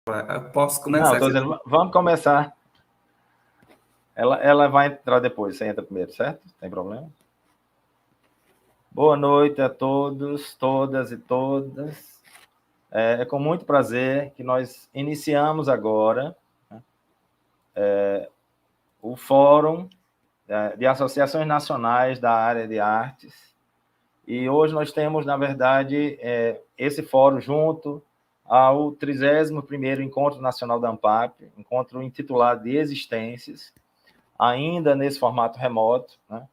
Eu posso Não, começar. estou dizendo, vamos começar. Ela vai entrar depois, você entra primeiro, certo? Tem problema? Boa noite a todos, todas e todas. É com muito prazer que nós iniciamos agora, né, o Fórum de Associações Nacionais da Área de Artes. E hoje nós temos, na verdade, esse fórum junto ao 31º Encontro Nacional da ANPAP, encontro intitulado de Existências, ainda nesse formato remoto, né?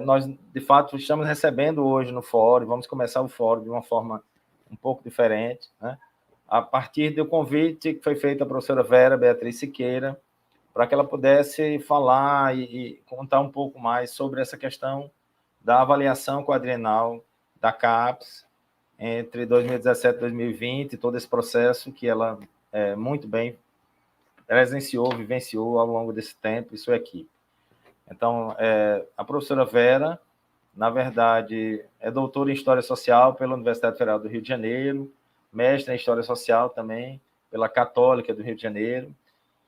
Nós, de fato, estamos recebendo hoje no fórum, vamos começar o fórum de uma forma um pouco diferente, né? A partir do convite que foi feito à professora Vera Beatriz Siqueira, para que ela pudesse falar e contar um pouco mais sobre essa questão da avaliação quadrienal da CAPES entre 2017 e 2020, todo esse processo que ela muito bem presenciou, vivenciou ao longo desse tempo e sua equipe. Então, a professora Vera, na verdade, é doutora em História Social pela Universidade Federal do Rio de Janeiro, mestre em História Social também pela Católica do Rio de Janeiro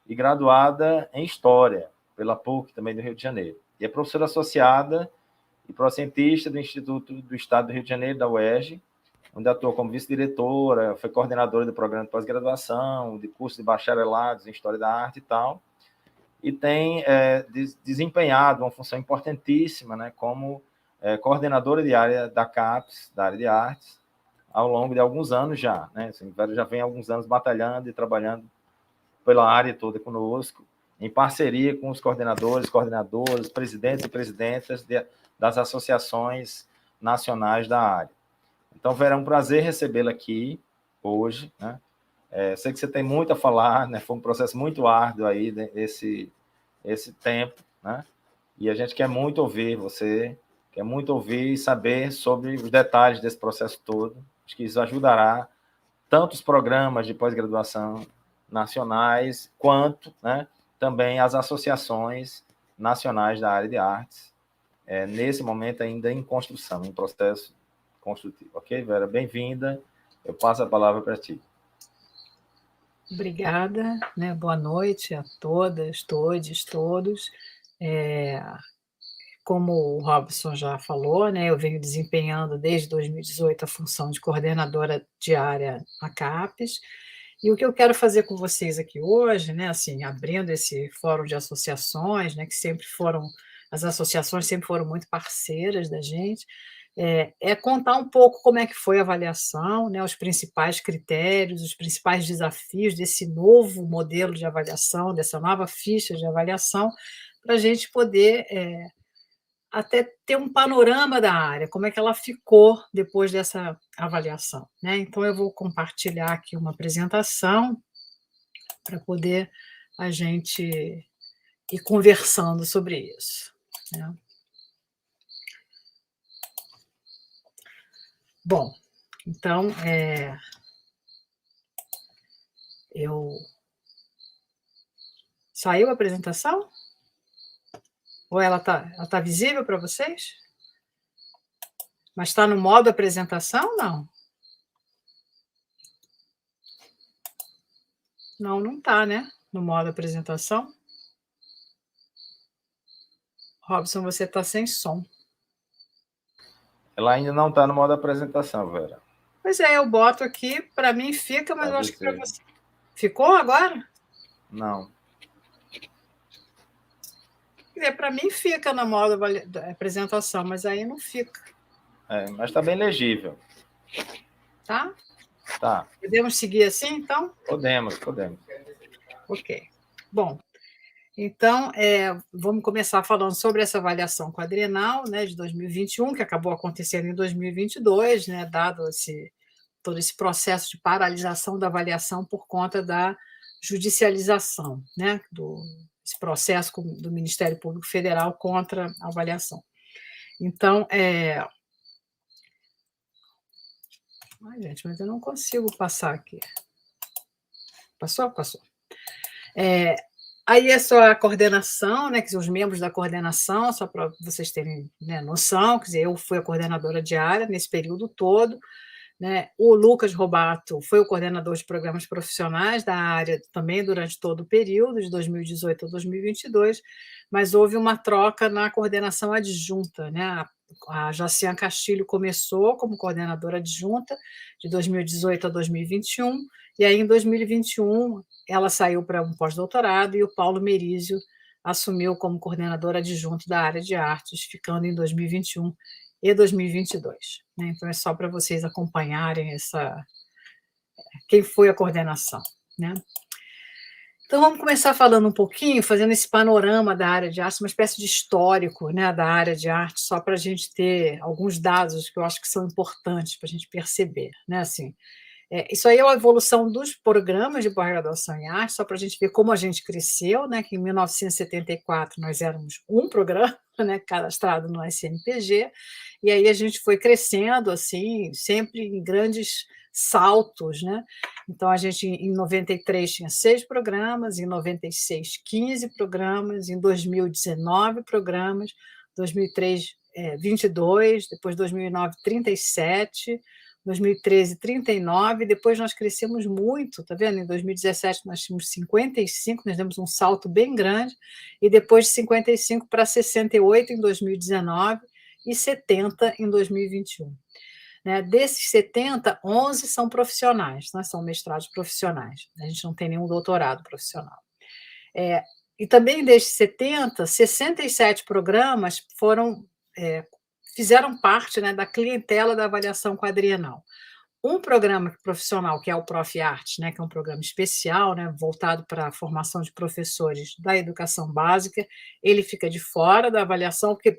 e graduada em História pela PUC também do Rio de Janeiro. E é professora associada e pró-cientista do Instituto do Estado do Rio de Janeiro, da UERJ, onde atuou como vice-diretora, foi coordenadora do programa de pós-graduação, de curso de bacharelados em História da Arte e tal, e tem desempenhado uma função importantíssima, né, como coordenadora de área da CAPES, da área de artes, ao longo de alguns anos já. Né, assim, já vem há alguns anos batalhando e trabalhando pela área toda conosco, em parceria com os coordenadores, presidentes e presidentas das associações nacionais da área. Então, Vera, é um prazer recebê-la aqui hoje, né? Sei que você tem muito a falar, né? Foi um processo muito árduo aí, né? esse tempo, né? E a gente quer muito ouvir você, quer muito ouvir e saber sobre os detalhes desse processo todo. Acho que isso ajudará tanto os programas de pós-graduação nacionais, quanto, né, também as associações nacionais da área de artes, nesse momento ainda em construção, em processo construtivo. Ok, Vera? Bem-vinda. Eu passo a palavra para ti. Obrigada, né? Boa noite a todas, todos. Como o Robson já falou, né, eu venho desempenhando desde 2018 a função de coordenadora de área na CAPES, e o que eu quero fazer com vocês aqui hoje, né, assim, abrindo esse fórum de associações, né, que as associações sempre foram muito parceiras da gente, contar um pouco como é que foi a avaliação, né, os principais critérios, os principais desafios desse novo modelo de avaliação, dessa nova ficha de avaliação, para a gente poder até ter um panorama da área, como é que ela ficou depois dessa avaliação, né? Então, eu vou compartilhar aqui uma apresentação para poder a gente ir conversando sobre isso, né? Bom, então, Saiu a apresentação? Ou ela tá visível para vocês? Mas está no modo apresentação, não? Não está, né? No modo apresentação. Robson, você está sem som. Ela ainda não está no modo apresentação, Vera. Pois eu boto aqui, para mim fica, mas eu acho que para você... Ficou agora? Não. Para mim fica no modo da apresentação, mas aí não fica. Mas está bem legível. Tá? Tá. Podemos seguir assim, então? Podemos. Ok. Bom, então, vamos começar falando sobre essa avaliação quadrienal, né, de 2021, que acabou acontecendo em 2022, né, dado todo esse processo de paralisação da avaliação por conta da judicialização, né, esse processo do Ministério Público Federal contra a avaliação. Então, Ai, gente, mas eu não consigo passar aqui. Passou? Aí é só a coordenação, né, que os membros da coordenação, só para vocês terem, né, noção, quer dizer, eu fui a coordenadora de área nesse período todo, né? O Lucas Robato foi o coordenador de programas profissionais da área também durante todo o período, de 2018 a 2022, mas houve uma troca na coordenação adjunta, né? A Jaciane Castilho começou como coordenadora adjunta de 2018 a 2021, e aí em 2021 ela saiu para um pós-doutorado e o Paulo Merizio assumiu como coordenador adjunto da área de artes, ficando em 2021 e 2022. Né? Então, é só para vocês acompanharem quem foi a coordenação. Né? Então, vamos começar falando um pouquinho, fazendo esse panorama da área de arte, uma espécie de histórico, né, da área de arte, só para a gente ter alguns dados que eu acho que são importantes para a gente perceber. Né? Assim, isso aí é a evolução dos programas de pós-graduação em arte, só para a gente ver como a gente cresceu, né, que em 1974 nós éramos um programa, né, cadastrado no SNPG, e aí a gente foi crescendo, assim, sempre em grandes saltos, né? Então, a gente, em 93, tinha 6 programas, em 96, 15 programas, em 2019 programas, 2003, 22, depois 2009, 37, 2013, 39, depois nós crescemos muito, tá vendo? Em 2017 nós tínhamos 55, nós demos um salto bem grande, e depois de 55 para 68 em 2019 e 70 em 2021. Né? Desses 70, 11 são profissionais, né? São mestrados profissionais, a gente não tem nenhum doutorado profissional. E também desses 70, 67 programas fizeram parte, né, da clientela da avaliação quadrienal. Um programa profissional, que é o Prof. Artes, né, que é um programa especial, né, voltado para a formação de professores da educação básica, ele fica de fora da avaliação, porque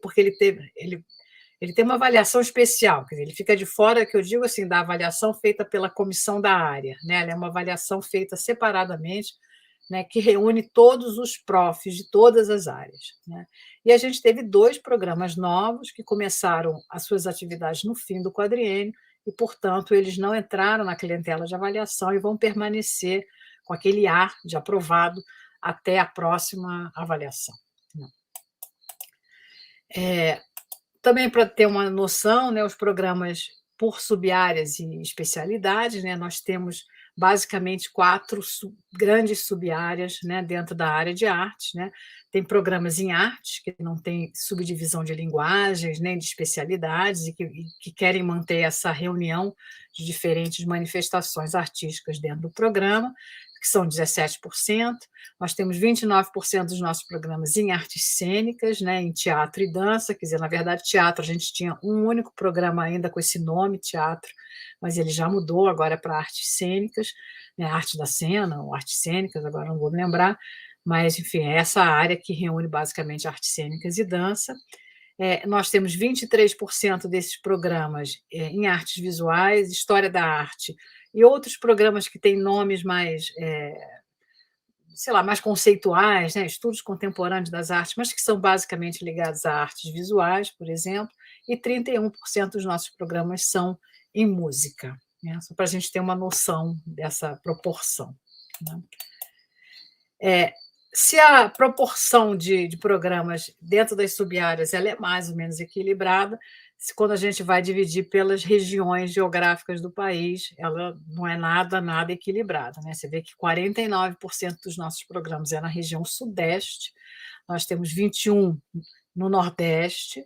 ele tem uma avaliação especial, quer dizer, ele fica de fora, que eu digo assim, da avaliação feita pela comissão da área, né? Ela é uma avaliação feita separadamente, né, que reúne todos os profs de todas as áreas. Né? E a gente teve 2 programas novos que começaram as suas atividades no fim do quadriênio e, portanto, eles não entraram na clientela de avaliação e vão permanecer com aquele ar de aprovado até a próxima avaliação. Também para ter uma noção, né, os programas por subáreas e especialidades, né, nós temos basicamente 4 grandes subáreas, né, dentro da área de artes. Né? Tem programas em artes, que não tem subdivisão de linguagens, nem de especialidades, e que querem manter essa reunião de diferentes manifestações artísticas dentro do programa, que são 17%. Nós temos 29% dos nossos programas em artes cênicas, né, em teatro e dança. Quer dizer, na verdade, teatro, a gente tinha um único programa ainda com esse nome, teatro, mas ele já mudou agora para artes cênicas, né, arte da cena, ou artes cênicas, agora não vou me lembrar, mas, enfim, é essa área que reúne basicamente artes cênicas e dança. Nós temos 23% desses programas em artes visuais, história da arte, e outros programas que têm nomes mais, sei lá, mais conceituais, né? Estudos contemporâneos das artes, mas que são basicamente ligados a artes visuais, por exemplo, e 31% dos nossos programas são em música, né? Só para a gente ter uma noção dessa proporção. Né? Se a proporção de programas dentro das subáreas ela é mais ou menos equilibrada, quando a gente vai dividir pelas regiões geográficas do país, ela não é nada equilibrada. Né? Você vê que 49% dos nossos programas é na região sudeste, nós temos 21% no nordeste,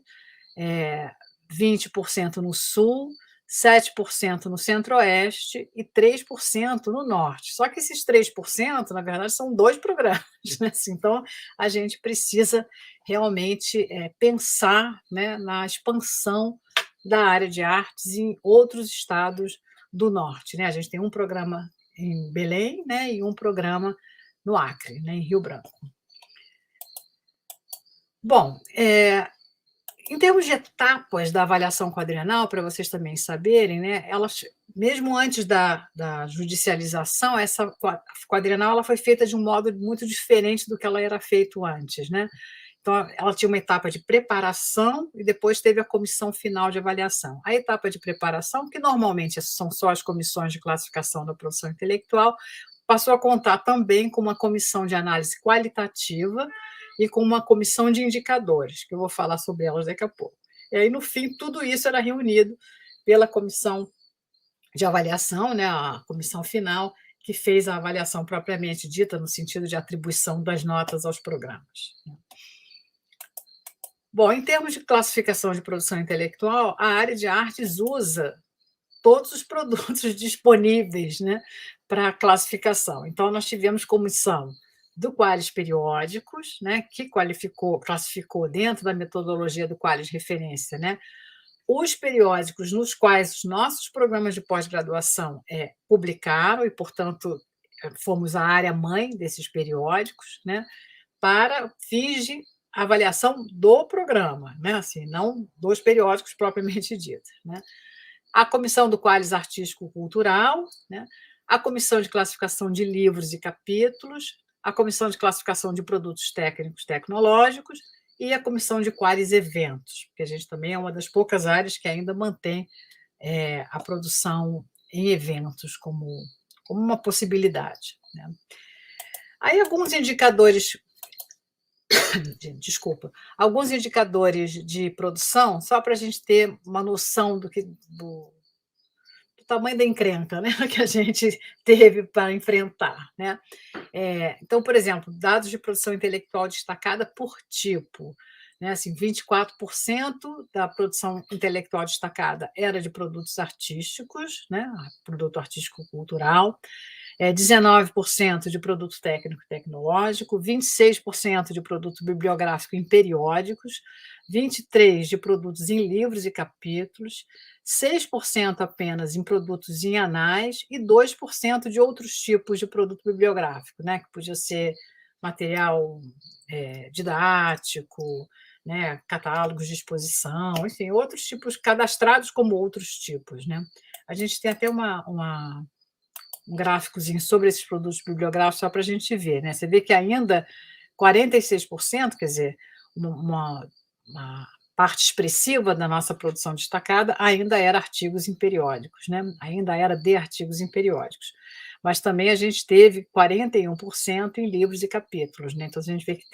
20% no sul, 7% no centro-oeste e 3% no norte. Só que esses 3%, na verdade, são 2 programas. Né? Então, a gente precisa realmente pensar, né, na expansão da área de artes em outros estados do norte. Né? A gente tem um programa em Belém, né, e um programa no Acre, né, em Rio Branco. Bom, em termos de etapas da avaliação quadrienal, para vocês também saberem, né, elas, mesmo antes da judicialização, essa quadrienal ela foi feita de um modo muito diferente do que ela era feito antes. Né? Então, ela tinha uma etapa de preparação e depois teve a comissão final de avaliação. A etapa de preparação, que normalmente são só as comissões de classificação da produção intelectual, passou a contar também com uma comissão de análise qualitativa e com uma comissão de indicadores, que eu vou falar sobre elas daqui a pouco. E aí, no fim, tudo isso era reunido pela comissão de avaliação, né, a comissão final, que fez a avaliação propriamente dita, no sentido de atribuição das notas aos programas. Bom, em termos de classificação de produção intelectual, a área de artes usa todos os produtos disponíveis, né, para classificação. Então, nós tivemos comissão do Qualis Periódicos, né, que classificou dentro da metodologia do Qualis Referência, né, os periódicos nos quais os nossos programas de pós-graduação publicaram e, portanto, fomos a área mãe desses periódicos, né, para fins de avaliação do programa, né, assim, não dos periódicos propriamente ditos, né. A comissão do Qualis Artístico-Cultural, né, a comissão de classificação de livros e capítulos, a comissão de classificação de produtos técnicos tecnológicos e a comissão de Qualis Eventos, porque a gente também é uma das poucas áreas que ainda mantém a produção em eventos como uma possibilidade, né. Aí alguns indicadores, desculpa, alguns indicadores de produção, só para a gente ter uma noção do tamanho da encrenca, né, que a gente teve para enfrentar, né. Então, por exemplo, dados de produção intelectual destacada por tipo, né, assim, 24% da produção intelectual destacada era de produtos artísticos, né, produto artístico-cultural, 19% de produto técnico-tecnológico, 26% de produto bibliográfico em periódicos, 23% de produtos em livros e capítulos, 6% apenas em produtos em anais e 2% de outros tipos de produto bibliográfico, né, que podia ser material didático, né, catálogos de exposição, enfim, outros tipos cadastrados como outros tipos, né. A gente tem até um gráficozinho sobre esses produtos bibliográficos só para a gente ver, né. Você vê que ainda 46%, quer dizer, uma parte expressiva da nossa produção destacada ainda era artigos em periódicos, né, ainda era de artigos em periódicos. Mas também a gente teve 41% em livros e capítulos, né, então a gente vê que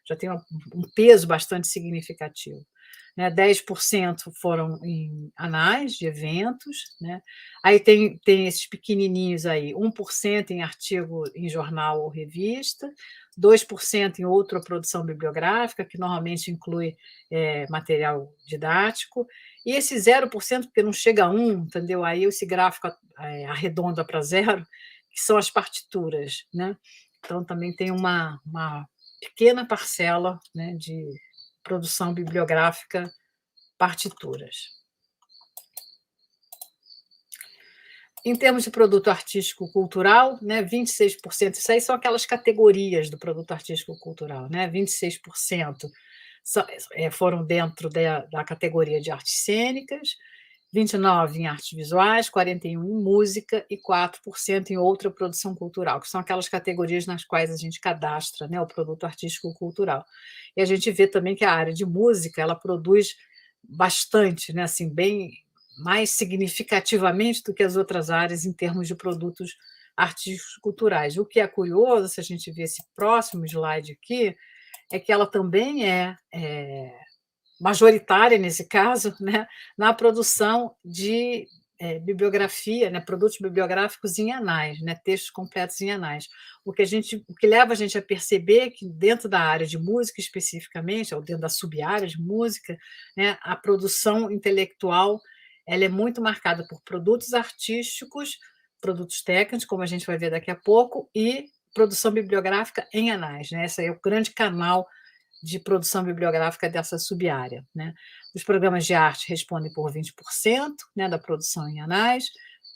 já tem um peso bastante significativo, né, 10% foram em anais de eventos, né, aí tem esses pequenininhos aí, 1% em artigo em jornal ou revista, 2% em outra produção bibliográfica, que normalmente inclui material didático, e esse 0%, porque não chega a 1, entendeu? Aí esse gráfico arredonda para zero, que são as partituras, né? Então, também tem uma pequena parcela, né, de produção bibliográfica, partituras. Em termos de produto artístico-cultural, né, 26%, isso aí são aquelas categorias do produto artístico-cultural, né, 26% foram dentro da categoria de artes cênicas, 29% em artes visuais, 41% em música e 4% em outra produção cultural, que são aquelas categorias nas quais a gente cadastra, né, o produto artístico-cultural. E a gente vê também que a área de música, ela produz bastante, né, assim, bem mais significativamente do que as outras áreas em termos de produtos artísticos culturais. O que é curioso, se a gente ver esse próximo slide aqui, é que ela também é majoritária, nesse caso, né, na produção de bibliografia, né, produtos bibliográficos em anais, né, textos completos em anais. O que leva a gente a perceber que dentro da área de música especificamente, ou dentro da sub-área de música, né, a produção intelectual ela é muito marcada por produtos artísticos, produtos técnicos, como a gente vai ver daqui a pouco, e produção bibliográfica em anais, né? Esse aí é o grande canal de produção bibliográfica dessa sub-área, né? Os programas de arte respondem por 20%, né, da produção em anais,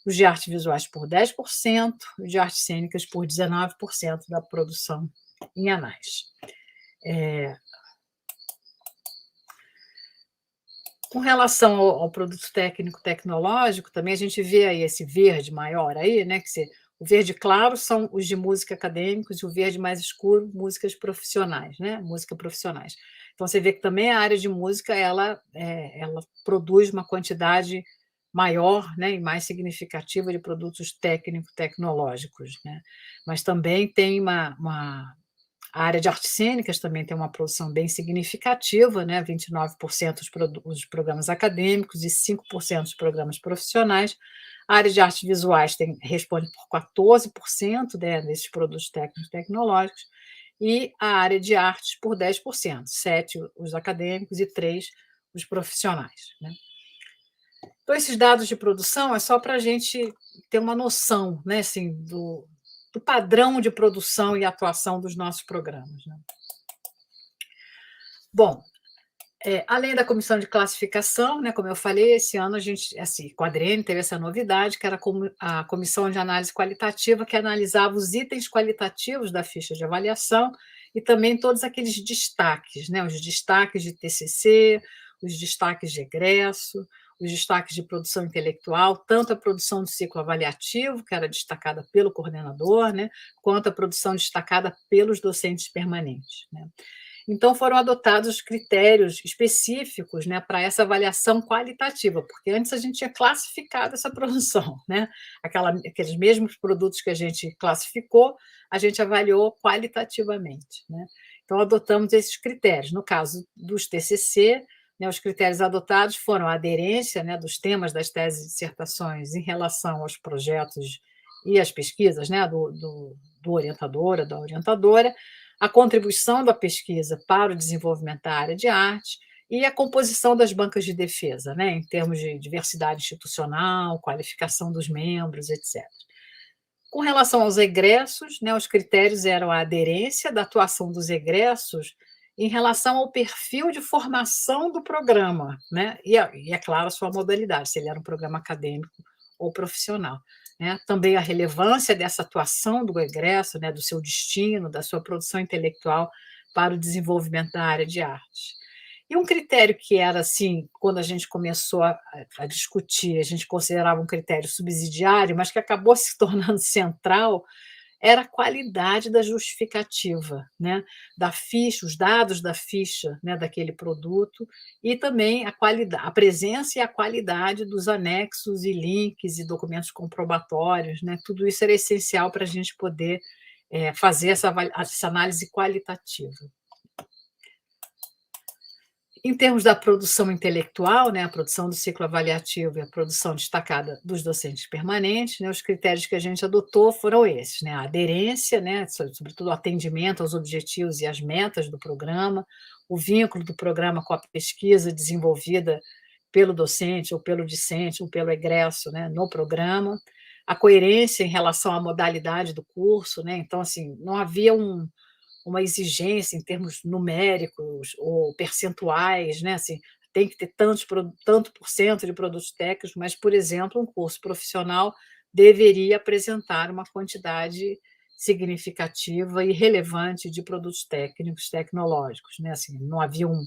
os de artes visuais por 10%, os de artes cênicas por 19% da produção em anais. Com relação ao produto técnico-tecnológico, também a gente vê aí esse verde maior aí, né, o verde claro são os de música acadêmicos e o verde mais escuro, músicas profissionais, né, música profissionais. Então, você vê que também a área de música, ela produz uma quantidade maior, né, e mais significativa de produtos técnico-tecnológicos, né, mas também tem a área de artes cênicas também tem uma produção bem significativa, né, 29% os programas acadêmicos e 5% os programas profissionais. A área de artes visuais responde por 14%, né, desses produtos técnicos e tecnológicos, e a área de artes por 10%, 7% os acadêmicos e 3% os profissionais, né? Então, esses dados de produção é só para a gente ter uma noção, né, assim, do padrão de produção e atuação dos nossos programas, né? Bom, além da comissão de classificação, né, como eu falei, esse ano a gente, assim, quadriênio teve essa novidade, que era a comissão de análise qualitativa, que analisava os itens qualitativos da ficha de avaliação e também todos aqueles destaques, né, os destaques de TCC, os destaques de egresso, os destaques de produção intelectual, tanto a produção do ciclo avaliativo, que era destacada pelo coordenador, né, quanto a produção destacada pelos docentes permanentes, né. Então, foram adotados critérios específicos, né, para essa avaliação qualitativa, porque antes a gente tinha classificado essa produção, né? Aqueles mesmos produtos que a gente classificou, a gente avaliou qualitativamente, né? Então, adotamos esses critérios. No caso dos TCC, né, os critérios adotados foram a aderência, né, dos temas das teses e dissertações em relação aos projetos e às pesquisas, né, do orientador ou da orientadora, a contribuição da pesquisa para o desenvolvimento da área de arte e a composição das bancas de defesa, né, em termos de diversidade institucional, qualificação dos membros, etc. Com relação aos egressos, né, os critérios eram a aderência da atuação dos egressos em relação ao perfil de formação do programa, né, e é claro, a sua modalidade, se ele era um programa acadêmico ou profissional. Né? Também a relevância dessa atuação do egresso, né, do seu destino, da sua produção intelectual para o desenvolvimento da área de arte. E um critério que era, assim, quando a gente começou a discutir, a gente considerava um critério subsidiário, mas que acabou se tornando central, era a qualidade da justificativa, né, da ficha, os dados da ficha, né, daquele produto, e também a presença e a qualidade dos anexos e links e documentos comprobatórios, né, tudo isso era essencial para a gente poder fazer essa análise qualitativa. Em termos da produção intelectual, né, a produção do ciclo avaliativo e a produção destacada dos docentes permanentes, né, os critérios que a gente adotou foram esses, né, a aderência, né, sobretudo o atendimento aos objetivos e às metas do programa, o vínculo do programa com a pesquisa desenvolvida pelo docente ou pelo discente ou pelo egresso, né, no programa, a coerência em relação à modalidade do curso, né, então, assim, não havia uma exigência em termos numéricos ou percentuais, né, assim, tem que ter tanto por cento de produtos técnicos, mas, por exemplo, um curso profissional deveria apresentar uma quantidade significativa e relevante de produtos técnicos, tecnológicos, né, assim, não havia um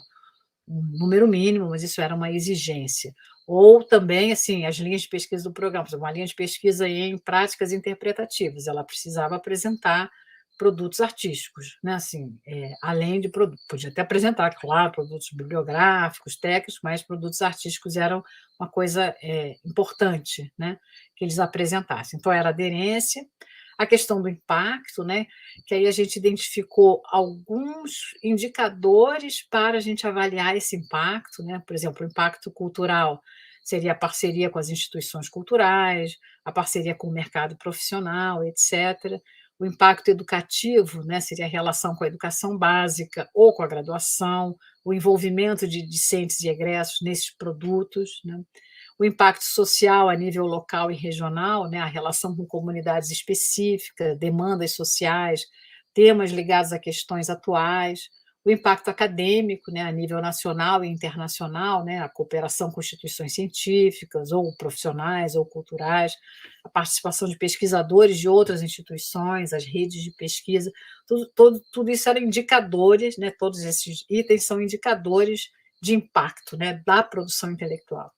número mínimo, mas isso era uma exigência. Ou também, assim, as linhas de pesquisa do programa, uma linha de pesquisa em práticas interpretativas, ela precisava apresentar produtos artísticos, né, assim, além de podia até apresentar, claro, produtos bibliográficos, técnicos, mas produtos artísticos eram uma coisa importante, né, que eles apresentassem. Então, era aderência, a questão do impacto, né, que aí a gente identificou alguns indicadores para a gente avaliar esse impacto, né, por exemplo, o impacto cultural seria a parceria com as instituições culturais, a parceria com o mercado profissional, etc. O impacto educativo, né, seria a relação com a educação básica ou com a graduação, o envolvimento de discentes e egressos nesses produtos, né? O impacto social a nível local e regional, né, a relação com comunidades específicas, demandas sociais, temas ligados a questões atuais, o impacto acadêmico, né, a nível nacional e internacional, né, a cooperação com instituições científicas, ou profissionais, ou culturais, a participação de pesquisadores de outras instituições, as redes de pesquisa, tudo isso eram indicadores, né, todos esses itens são indicadores de impacto, né, da produção intelectual.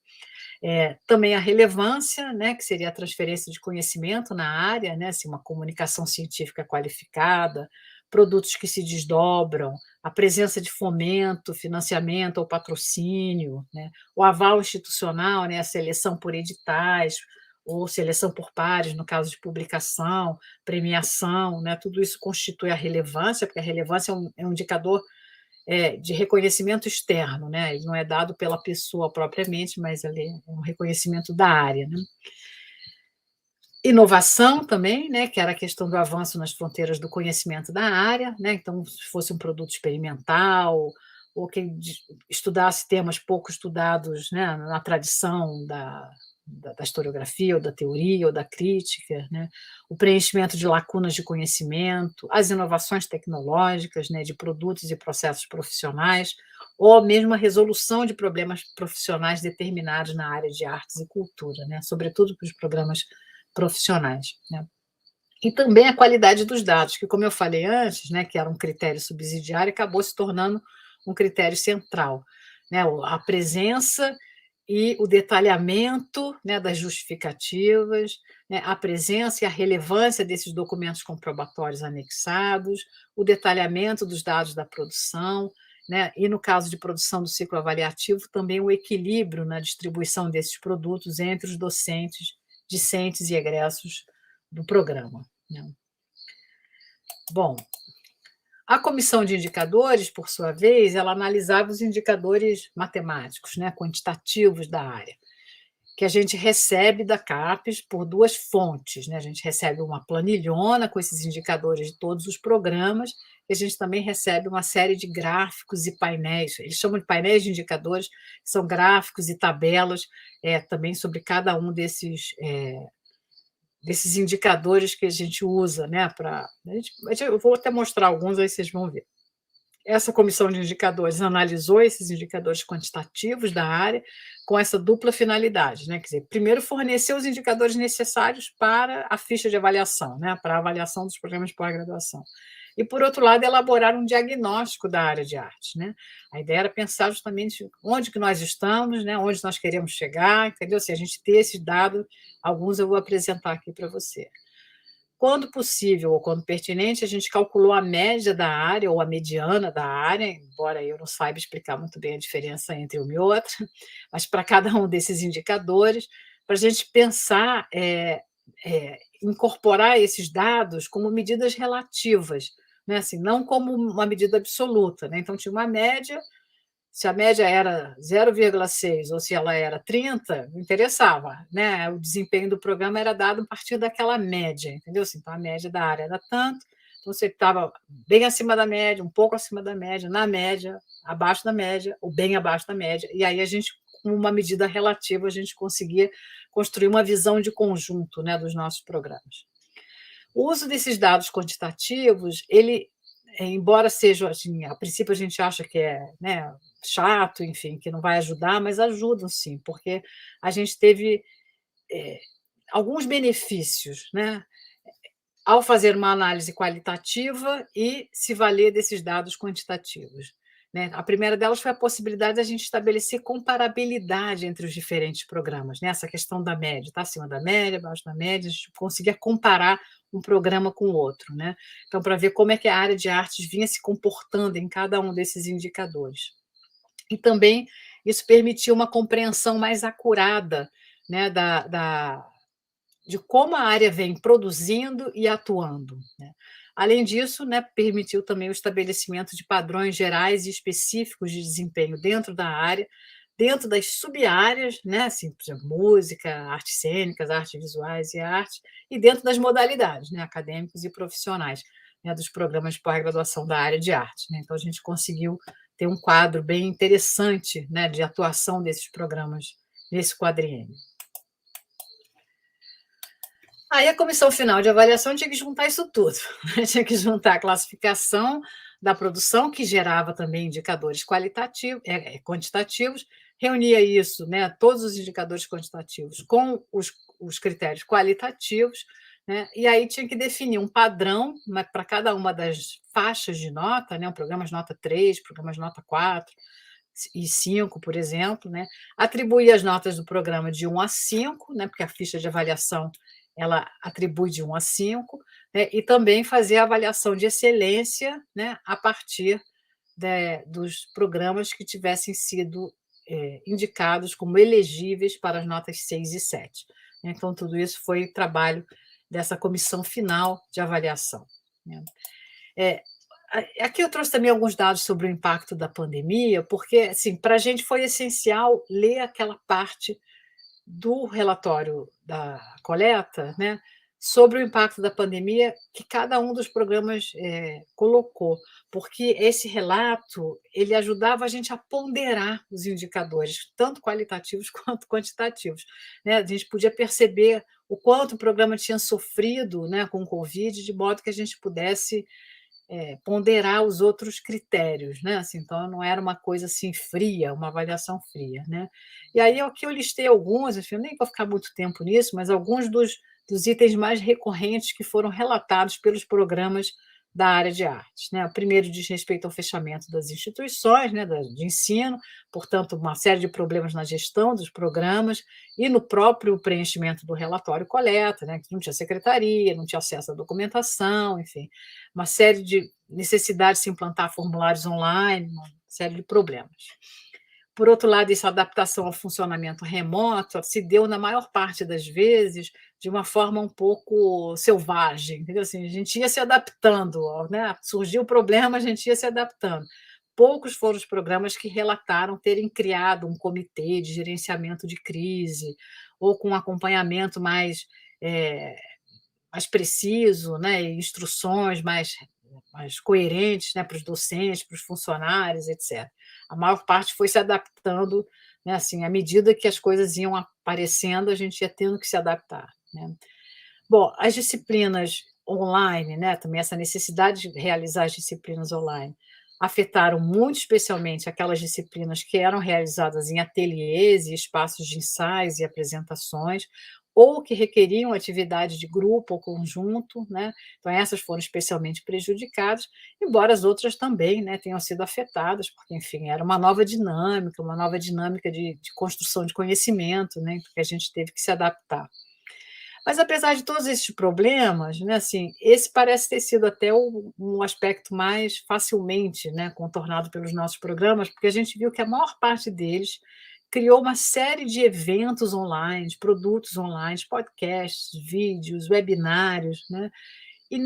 Também a relevância, né, que seria a transferência de conhecimento na área, né, assim, uma comunicação científica qualificada, produtos que se desdobram, a presença de fomento, financiamento ou patrocínio, né, o aval institucional, né, a seleção por editais, ou seleção por pares, no caso de publicação, premiação, né, tudo isso constitui a relevância, porque a relevância é um indicador de reconhecimento externo, né? Ele não é dado pela pessoa propriamente, mas ele é um reconhecimento da área, né? Inovação também, né, que era a questão do avanço nas fronteiras do conhecimento da área, né, então, se fosse um produto experimental, ou que estudasse temas pouco estudados, né, na tradição da historiografia, ou da teoria, ou da crítica, né, o preenchimento de lacunas de conhecimento, as inovações tecnológicas, né, de produtos e processos profissionais, ou mesmo a resolução de problemas profissionais determinados na área de artes e cultura, né, sobretudo para os programas profissionais, né. E também a qualidade dos dados, que, como eu falei antes, né, que era um critério subsidiário, acabou se tornando um critério central, né, a presença e o detalhamento, né, das justificativas, né, a presença e a relevância desses documentos comprobatórios anexados, o detalhamento dos dados da produção, né, e no caso de produção do ciclo avaliativo, também o equilíbrio na distribuição desses produtos entre os docentes, discentes e egressos do programa, né. Bom, a comissão de indicadores, por sua vez, ela analisava os indicadores matemáticos, né, quantitativos da área, que a gente recebe da CAPES por duas fontes, né? A gente recebe uma planilhona com esses indicadores de todos os programas, e a gente também recebe uma série de gráficos e painéis, eles chamam de painéis de indicadores, que são gráficos e tabelas também sobre cada um desses indicadores que a gente usa, né, eu vou até mostrar alguns, aí vocês vão ver. Essa comissão de indicadores analisou esses indicadores quantitativos da área com essa dupla finalidade, né, quer dizer, primeiro fornecer os indicadores necessários para a ficha de avaliação, né, para a avaliação dos programas de pós-graduação. E, por outro lado, elaborar um diagnóstico da área de arte, né? A ideia era pensar justamente onde que nós estamos, né, onde nós queremos chegar, entendeu? Se a gente ter esses dados, alguns eu vou apresentar aqui para você. Quando possível ou quando pertinente, a gente calculou a média da área ou a mediana da área, embora eu não saiba explicar muito bem a diferença entre uma e outra, mas para cada um desses indicadores, para a gente pensar, incorporar esses dados como medidas relativas, né, assim, não como uma medida absoluta, né. Então tinha uma média, se a média era 0,6 ou se ela era 30, não interessava, né, o desempenho do programa era dado a partir daquela média, entendeu? Assim, então a média da área era tanto, então você estava bem acima da média, um pouco acima da média, na média, abaixo da média ou bem abaixo da média, e aí a gente, com uma medida relativa, a gente conseguia construir uma visão de conjunto, né, dos nossos programas. O uso desses dados quantitativos, ele, embora seja, assim, a princípio a gente acha que é, né, chato, enfim, que não vai ajudar, mas ajudam sim, porque a gente teve alguns benefícios, né, ao fazer uma análise qualitativa e se valer desses dados quantitativos, né. A primeira delas foi a possibilidade da gente estabelecer comparabilidade entre os diferentes programas, né, essa questão da média, está acima da média, abaixo da média, a gente conseguia comparar um programa com o outro, né. Então, para ver como é que a área de artes vinha se comportando em cada um desses indicadores. E também isso permitiu uma compreensão mais acurada, né, de como a área vem produzindo e atuando, né. Além disso, né, permitiu também o estabelecimento de padrões gerais e específicos de desempenho dentro da área, dentro das sub-áreas, né, assim, por exemplo, música, artes cênicas, artes visuais e arte, e dentro das modalidades, né, acadêmicos e profissionais, né, dos programas de pós-graduação da área de arte, né. Então a gente conseguiu ter um quadro bem interessante, né, de atuação desses programas nesse quadriênio. Aí a comissão final de avaliação tinha que juntar isso tudo, tinha que juntar a classificação da produção, que gerava também indicadores quantitativos, reunia isso, né, todos os indicadores quantitativos com os critérios qualitativos, né, e aí tinha que definir um padrão para cada uma das faixas de nota, né, um programa de nota 3, programas de nota 4 e 5, por exemplo, né, atribuir as notas do programa de 1 a 5, né, porque a ficha de avaliação ela atribui de 1 a 5, né, e também fazer a avaliação de excelência, né, a partir dos programas que tivessem sido indicados como elegíveis para as notas 6 e 7. Então, tudo isso foi trabalho dessa comissão final de avaliação, né. Aqui eu trouxe também alguns dados sobre o impacto da pandemia, porque, assim, para a gente foi essencial ler aquela parte do relatório da coleta, né, sobre o impacto da pandemia que cada um dos programas colocou, porque esse relato ele ajudava a gente a ponderar os indicadores, tanto qualitativos quanto quantitativos, né? A gente podia perceber o quanto o programa tinha sofrido, né, com o Covid, de modo que a gente pudesse ponderar os outros critérios, né? Assim, então não era uma coisa assim fria, uma avaliação fria, né? E aí aqui eu listei alguns, enfim, eu nem vou ficar muito tempo nisso, mas alguns dos itens mais recorrentes que foram relatados pelos programas da área de artes, né? O primeiro diz respeito ao fechamento das instituições, né, de ensino, portanto, uma série de problemas na gestão dos programas e no próprio preenchimento do relatório coleta, né, que não tinha secretaria, não tinha acesso à documentação, enfim, uma série de necessidades de se implantar formulários online, uma série de problemas. Por outro lado, essa adaptação ao funcionamento remoto se deu, na maior parte das vezes, de uma forma um pouco selvagem, entendeu? Assim, a gente ia se adaptando, né? Surgiu o problema, a gente ia se adaptando. Poucos foram os programas que relataram terem criado um comitê de gerenciamento de crise, ou com um acompanhamento é, mais preciso, né? Instruções mais coerentes, né, para os docentes, para os funcionários, etc. A maior parte foi se adaptando, né, assim, à medida que as coisas iam aparecendo, a gente ia tendo que se adaptar, né. Bom, as disciplinas online, né, também essa necessidade de realizar as disciplinas online, afetaram muito especialmente aquelas disciplinas que eram realizadas em ateliês e espaços de ensaios e apresentações, ou que requeriam atividade de grupo ou conjunto, né? Então essas foram especialmente prejudicadas, embora as outras também, né, tenham sido afetadas, porque, enfim, era uma nova dinâmica de construção de conhecimento, né, que a gente teve que se adaptar. Mas apesar de todos esses problemas, né, assim, esse parece ter sido até um aspecto mais facilmente, né, contornado pelos nossos programas, porque a gente viu que a maior parte deles criou uma série de eventos online, de produtos online, podcasts, vídeos, webinários, né? E,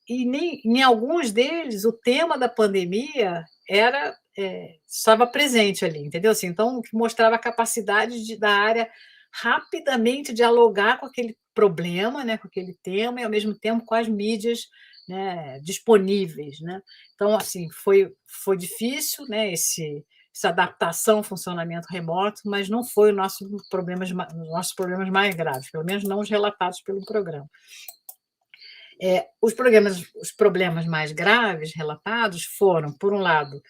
e nem, em alguns deles o tema da pandemia estava presente ali, entendeu? Assim, então, o que mostrava a capacidade da área rapidamente dialogar com aquele problema, né, com aquele tema, e ao mesmo tempo com as mídias, né, disponíveis, né? Então, assim, foi difícil, né, essa adaptação ao funcionamento remoto, mas não foi os nossos problemas mais graves, pelo menos não os relatados pelo programa. Os problemas mais graves relatados foram, por um lado,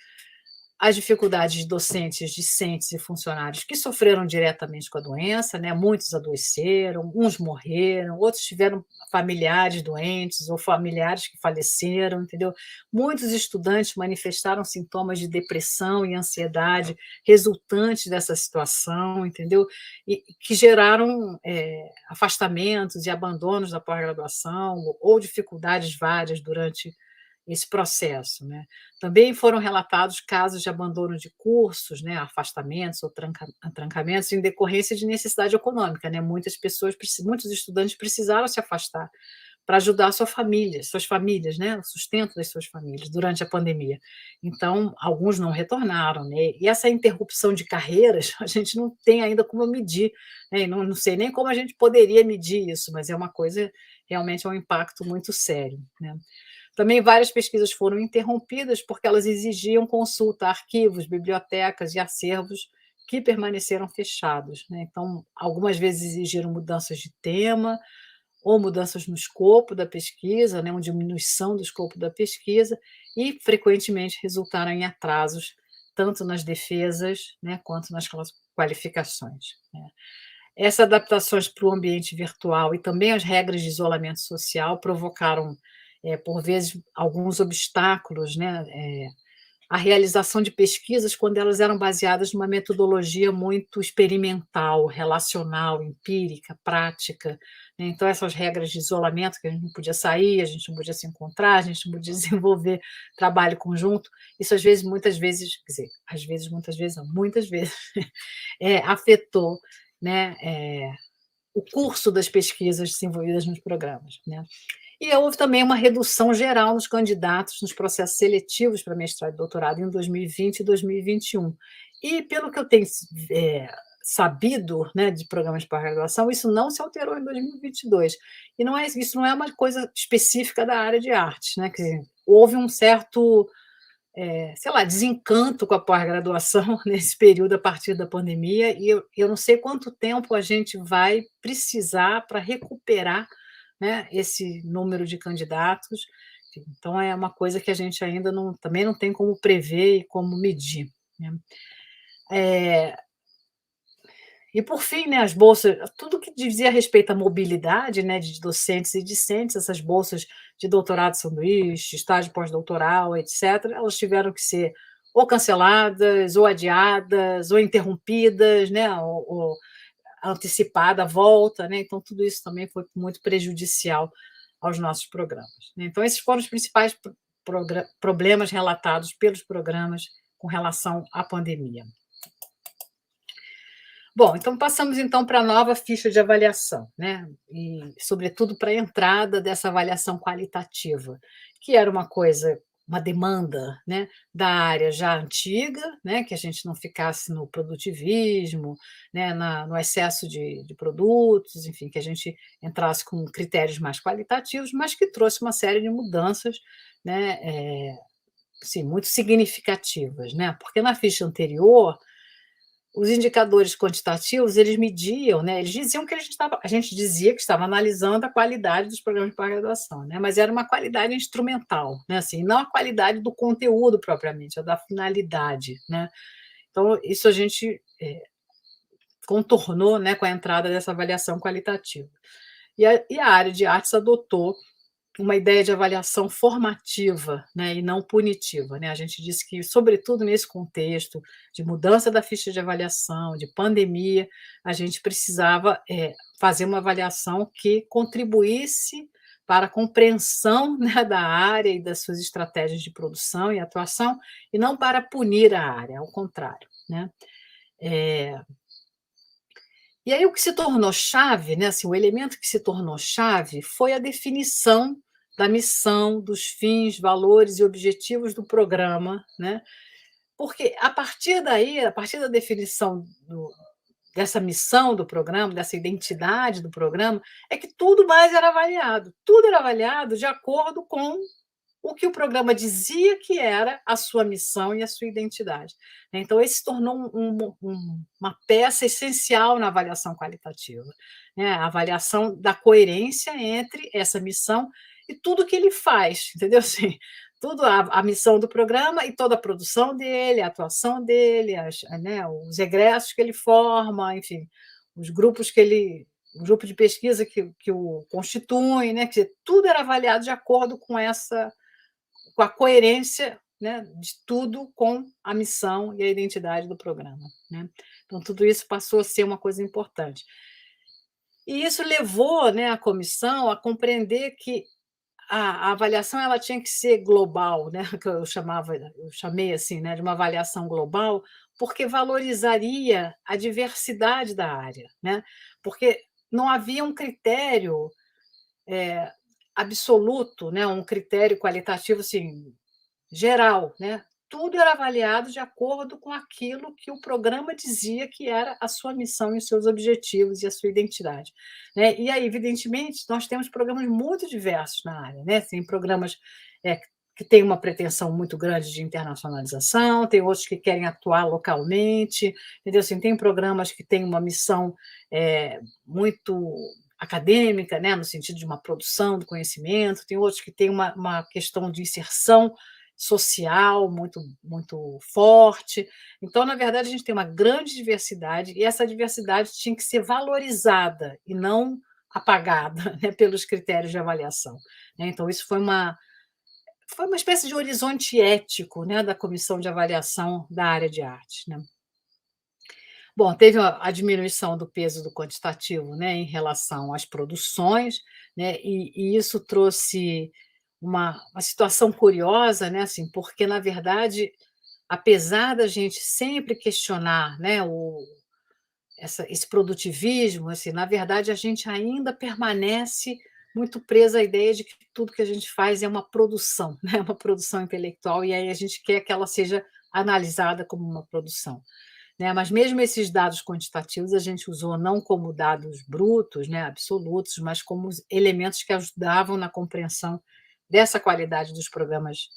as dificuldades de docentes, discentes e funcionários que sofreram diretamente com a doença, né? Muitos adoeceram, uns morreram, outros tiveram familiares doentes ou familiares que faleceram, entendeu? Muitos estudantes manifestaram sintomas de depressão e ansiedade resultantes dessa situação, entendeu? E que geraram afastamentos e abandonos da pós-graduação ou dificuldades várias durante esse processo, né? Também foram relatados casos de abandono de cursos, né, afastamentos ou trancamentos em decorrência de necessidade econômica, né? Muitos estudantes precisaram se afastar para ajudar suas famílias, né, o sustento das suas famílias durante a pandemia. Então, alguns não retornaram, né? E essa interrupção de carreiras, a gente não tem ainda como medir, né? Não sei nem como a gente poderia medir isso, mas é uma coisa, realmente é um impacto muito sério, né? Também várias pesquisas foram interrompidas porque elas exigiam consulta a arquivos, bibliotecas e acervos que permaneceram fechados, né? Então, algumas vezes exigiram mudanças de tema ou mudanças no escopo da pesquisa, né? Uma diminuição do escopo da pesquisa e, frequentemente, resultaram em atrasos tanto nas defesas, né, quanto nas qualificações, né? Essas adaptações para o ambiente virtual e também as regras de isolamento social provocaram, por vezes, alguns obstáculos, né, à realização de pesquisas quando elas eram baseadas numa metodologia muito experimental, relacional, empírica, prática, né. Então essas regras de isolamento, que a gente não podia sair, a gente não podia se encontrar, a gente não podia desenvolver trabalho conjunto, isso às vezes, muitas vezes, quer dizer, às vezes, muitas vezes não, muitas vezes, afetou, né, o curso das pesquisas desenvolvidas nos programas, né. E houve também uma redução geral nos candidatos nos processos seletivos para mestrado e doutorado em 2020 e 2021. E pelo que eu tenho sabido, né, de programas de pós-graduação, isso não se alterou em 2022. E não é, isso não é uma coisa específica da área de artes, né? Quer dizer, houve um certo, sei lá, desencanto com a pós-graduação nesse período a partir da pandemia, e eu não sei quanto tempo a gente vai precisar para recuperar, né, esse número de candidatos. Então, é uma coisa que a gente ainda não, também não tem como prever e como medir, né? E, por fim, né, as bolsas, tudo que dizia respeito à mobilidade, né, de docentes e discentes, essas bolsas de doutorado sanduíche, estágio pós-doutoral, etc., elas tiveram que ser ou canceladas, ou adiadas, ou interrompidas, né, ou antecipada a volta, né? Então, tudo isso também foi muito prejudicial aos nossos programas, né? Então, esses foram os principais problemas relatados pelos programas com relação à pandemia. Bom, então passamos então para a nova ficha de avaliação, né? E, sobretudo, para a entrada dessa avaliação qualitativa, que era uma coisa, uma demanda, né, da área já antiga, né, que a gente não ficasse no produtivismo, né, no excesso de produtos, enfim, que a gente entrasse com critérios mais qualitativos, mas que trouxe uma série de mudanças, né, sim, muito significativas, né? Porque na ficha anterior os indicadores quantitativos, eles mediam, né, eles diziam que a gente dizia que estava analisando a qualidade dos programas de pós-graduação, né, mas era uma qualidade instrumental, né, assim, não a qualidade do conteúdo propriamente, a da finalidade, né. Então, isso a gente contornou, né, com a entrada dessa avaliação qualitativa. E a área de artes adotou uma ideia de avaliação formativa, né, e não punitiva, né. A gente disse que, sobretudo nesse contexto de mudança da ficha de avaliação, de pandemia, a gente precisava, fazer uma avaliação que contribuísse para a compreensão, né, da área e das suas estratégias de produção e atuação, e não para punir a área, ao contrário, né. E aí o que se tornou chave, né, assim, o elemento que se tornou chave foi a definição da missão, dos fins, valores e objetivos do programa, né, porque a partir daí, a partir da definição dessa missão do programa, dessa identidade do programa, é que tudo era avaliado de acordo com o que o programa dizia que era a sua missão e a sua identidade, né. Então, esse se tornou uma peça essencial na avaliação qualitativa, né, a avaliação da coerência entre essa missão e tudo que ele faz, entendeu? Assim, tudo a missão do programa e toda a produção dele, a atuação dele, né, os egressos que ele forma, enfim, os grupos que ele o grupo de pesquisa que o constitui, né, quer dizer, tudo era avaliado de acordo com a coerência, né, de tudo com a missão e a identidade do programa, né. Então, tudo isso passou a ser uma coisa importante. E isso levou, né, a comissão a compreender que a avaliação ela tinha que ser global, né, que eu chamei assim, né, de uma avaliação global, porque valorizaria a diversidade da área, né, porque não havia um critério absoluto, né, um critério qualitativo, assim, geral, né. Tudo era avaliado de acordo com aquilo que o programa dizia que era a sua missão e os seus objetivos e a sua identidade, né. E aí, evidentemente, nós temos programas muito diversos na área, né, tem programas, que têm uma pretensão muito grande de internacionalização, tem outros que querem atuar localmente, entendeu, assim, tem programas que têm uma missão, muito acadêmica, né, no sentido de uma produção do conhecimento, tem outros que têm uma questão de inserção social muito forte. Então, na verdade, a gente tem uma grande diversidade e essa diversidade tinha que ser valorizada e não apagada, né, pelos critérios de avaliação, né. Então isso foi uma espécie de horizonte ético, né, da comissão de avaliação da área de arte, né. Bom, teve a diminuição do peso do quantitativo, né, em relação às produções, né, e isso trouxe uma situação curiosa, né, assim, porque, na verdade, apesar da gente sempre questionar, né, esse produtivismo, assim, na verdade, a gente ainda permanece muito presa à ideia de que tudo que a gente faz é uma produção, né, uma produção intelectual, e aí a gente quer que ela seja analisada como uma produção. né? Mas mesmo esses dados quantitativos a gente usou não como dados brutos, né, absolutos, mas como elementos que ajudavam na compreensão dessa qualidade dos programas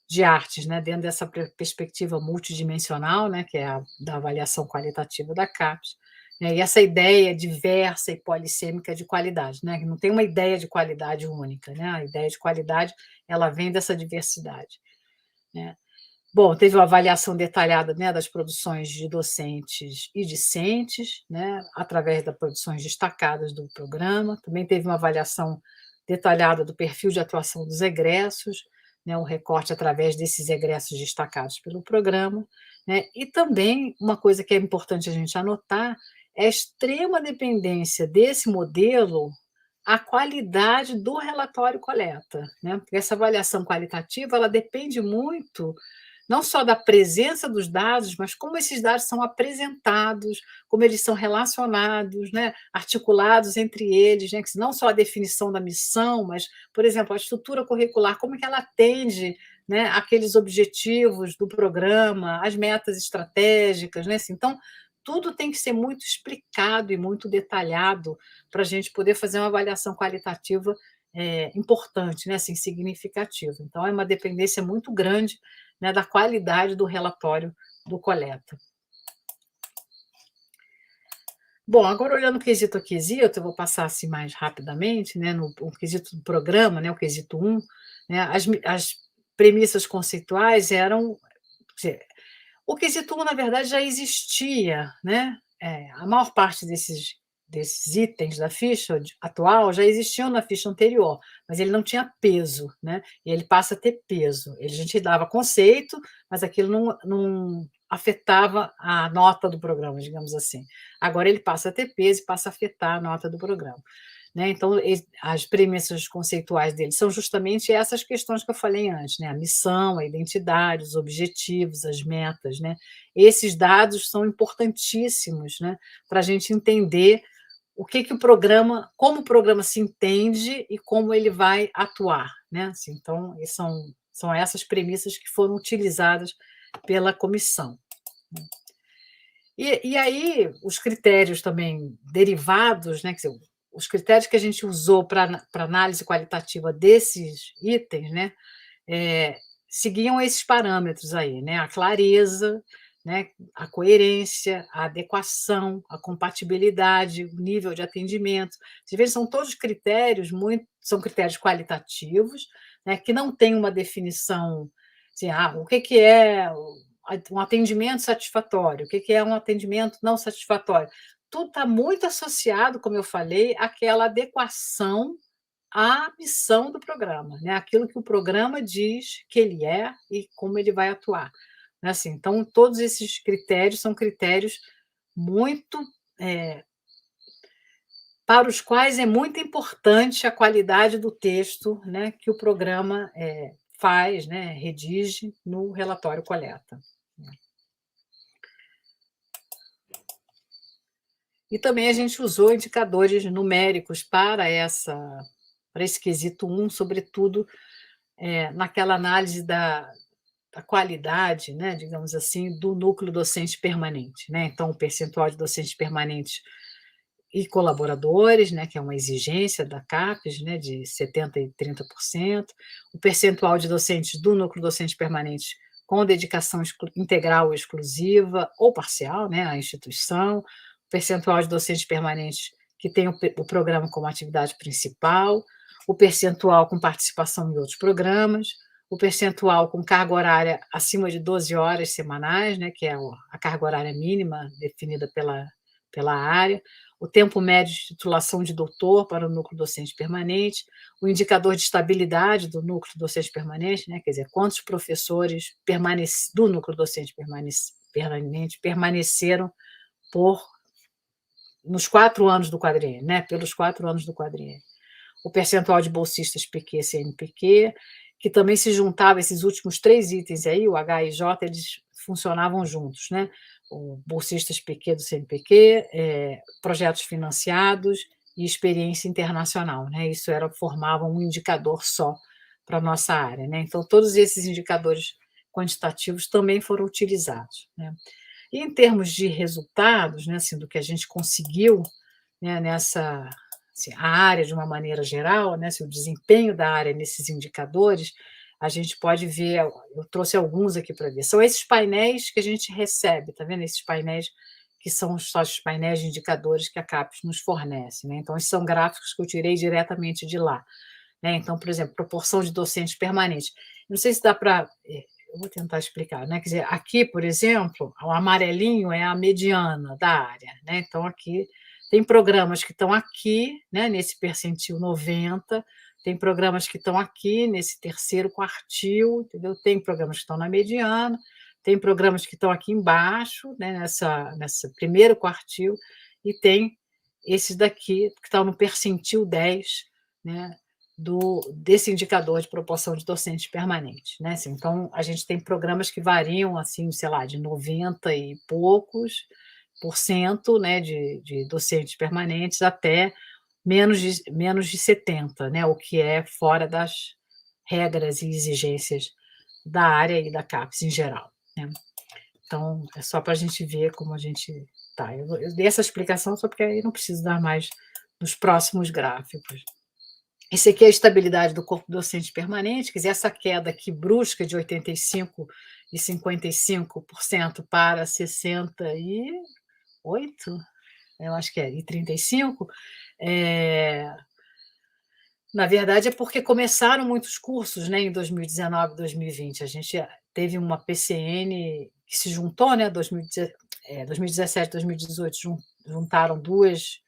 de artes, né, dentro dessa perspectiva multidimensional, né, que é a da avaliação qualitativa da CAPES, né, e essa ideia diversa e polissêmica de qualidade, né, que não tem uma ideia de qualidade única, né, a ideia de qualidade ela vem dessa diversidade, né. Bom, teve uma avaliação detalhada, né, das produções de docentes e discentes, né, através das produções destacadas do programa. Também teve uma avaliação detalhada do perfil de atuação dos egressos, né, um recorte através desses egressos destacados pelo programa, né, e também uma coisa que é importante a gente anotar é a extrema dependência desse modelo à qualidade do relatório coleta, né, porque essa avaliação qualitativa ela depende muito não só da presença dos dados, mas como esses dados são apresentados, como eles são relacionados, né, articulados entre eles, né, que não só a definição da missão, mas, por exemplo, a estrutura curricular, como que ela atende, né, aqueles objetivos do programa, as metas estratégicas, né, assim, então tudo tem que ser muito explicado e muito detalhado para a gente poder fazer uma avaliação qualitativa importante, né, assim, significativa. Então é uma dependência muito grande, né, da qualidade do relatório do coleta. Bom, agora olhando o quesito a quesito, eu vou passar assim mais rapidamente, né, no o quesito do programa, né, o quesito 1, né, as premissas conceituais eram, quer dizer, o quesito 1, na verdade, já existia, né, a maior parte desses itens da ficha atual já existiam na ficha anterior, mas ele não tinha peso, né, e ele passa a ter peso. A gente dava conceito, mas aquilo não afetava a nota do programa, digamos assim. Agora ele passa a ter peso e passa a afetar a nota do programa, né, então as premissas conceituais dele são justamente essas questões que eu falei antes, né, a missão, a identidade, os objetivos, as metas, né. Esses dados são importantíssimos, né, pra gente entender o que o programa como o programa se entende e como ele vai atuar, né, assim, então são essas premissas que foram utilizadas pela comissão. E aí, os critérios também derivados, né, quer dizer, os critérios que a gente usou para análise qualitativa desses itens, né, seguiam esses parâmetros aí, né, a clareza, né, a coerência, a adequação, a compatibilidade, o nível de atendimento. Vocês veem, são todos critérios são critérios qualitativos, né, que não têm uma definição, assim, o que é um atendimento satisfatório, o que é um atendimento não satisfatório. Tudo está muito associado, como eu falei, àquela adequação à missão do programa, né, aquilo que o programa diz que ele é e como ele vai atuar, né, assim, então todos esses critérios são critérios muito, para os quais é muito importante a qualidade do texto, né, que o programa, faz, né, redige no relatório coleta. E também a gente usou indicadores numéricos para esse quesito 1, sobretudo, naquela análise da qualidade, né, digamos assim, do núcleo docente permanente, né. Então, o percentual de docentes permanentes e colaboradores, né, que é uma exigência da CAPES, né, de 70% e 30%, o percentual de docentes do núcleo docente permanente com dedicação integral ou exclusiva ou parcial, né, à instituição, o percentual de docentes permanentes que tem o programa como atividade principal, o percentual com participação em outros programas, o percentual com carga horária acima de 12 horas semanais, né, que é a carga horária mínima definida pela área, o tempo médio de titulação de doutor para o núcleo docente permanente, o indicador de estabilidade do núcleo docente permanente, né, quer dizer, quantos professores do núcleo docente permanente permaneceram nos 4 anos do quadriênio, né, pelos 4 anos do quadriênio. O percentual de bolsistas PQ e CNPq, que também se juntava esses últimos 3 itens aí, o H e J, eles funcionavam juntos, né, o bolsistas PQ do CNPq, projetos financiados e experiência internacional, né, isso formava um indicador só para a nossa área, né, então todos esses indicadores quantitativos também foram utilizados, né. E em termos de resultados, né, assim, do que a gente conseguiu, né, nessa assim, a área de uma maneira geral, né, assim, o desempenho da área nesses indicadores, a gente pode ver, eu trouxe alguns aqui para ver, são esses painéis que a gente recebe, tá vendo? Esses painéis que são só os painéis de indicadores que a CAPES nos fornece, né? Então, esses são gráficos que eu tirei diretamente de lá, né? Então, por exemplo, proporção de docentes permanentes. Não sei se dá para. Eu vou tentar explicar, né? Quer dizer, aqui, por exemplo, o amarelinho é a mediana da área, né? Então, aqui tem programas que estão aqui, né, nesse percentil 90, tem programas que estão aqui nesse terceiro quartil, entendeu? Tem programas que estão na mediana, tem programas que estão aqui embaixo, né, nessa primeiro quartil, e tem esses daqui que estão no percentil 10, né, desse indicador de proporção de docentes permanentes, né? Assim, então, a gente tem programas que variam, assim, sei lá, de 90 e poucos por cento, né, de docentes permanentes até menos de 70, né, o que é fora das regras e exigências da área e da CAPES em geral, né? Então, é só para a gente ver como a gente tá. Eu dei essa explicação só porque aí não preciso dar mais nos próximos gráficos. Esse aqui é a estabilidade do corpo docente permanente, quer dizer, essa queda aqui brusca de 85% e 55% para 68%, eu acho que é, e 35%, na verdade é porque começaram muitos cursos, né, em 2019 e 2020. A gente teve uma PCN que se juntou, né, 2017 2018, juntaram dois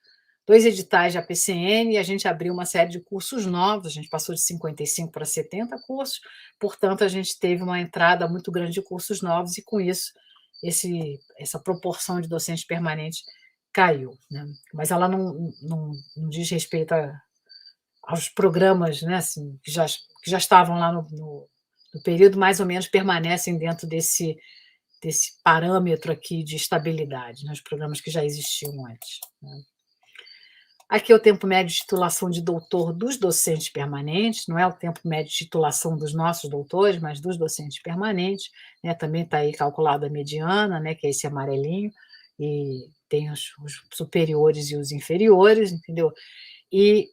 editais de APCN e a gente abriu uma série de cursos novos, a gente passou de 55 para 70 cursos, portanto, a gente teve uma entrada muito grande de cursos novos e, com isso, essa proporção de docentes permanentes caiu, né? Mas ela não diz respeito aos programas, né, assim, que já estavam lá no período, mais ou menos permanecem dentro desse parâmetro aqui de estabilidade, né, os programas que já existiam antes, né? Aqui é o tempo médio de titulação de doutor dos docentes permanentes, não é o tempo médio de titulação dos nossos doutores, mas dos docentes permanentes, né? Também está aí calculada a mediana, né? Que é esse amarelinho, e tem os superiores e os inferiores, entendeu? E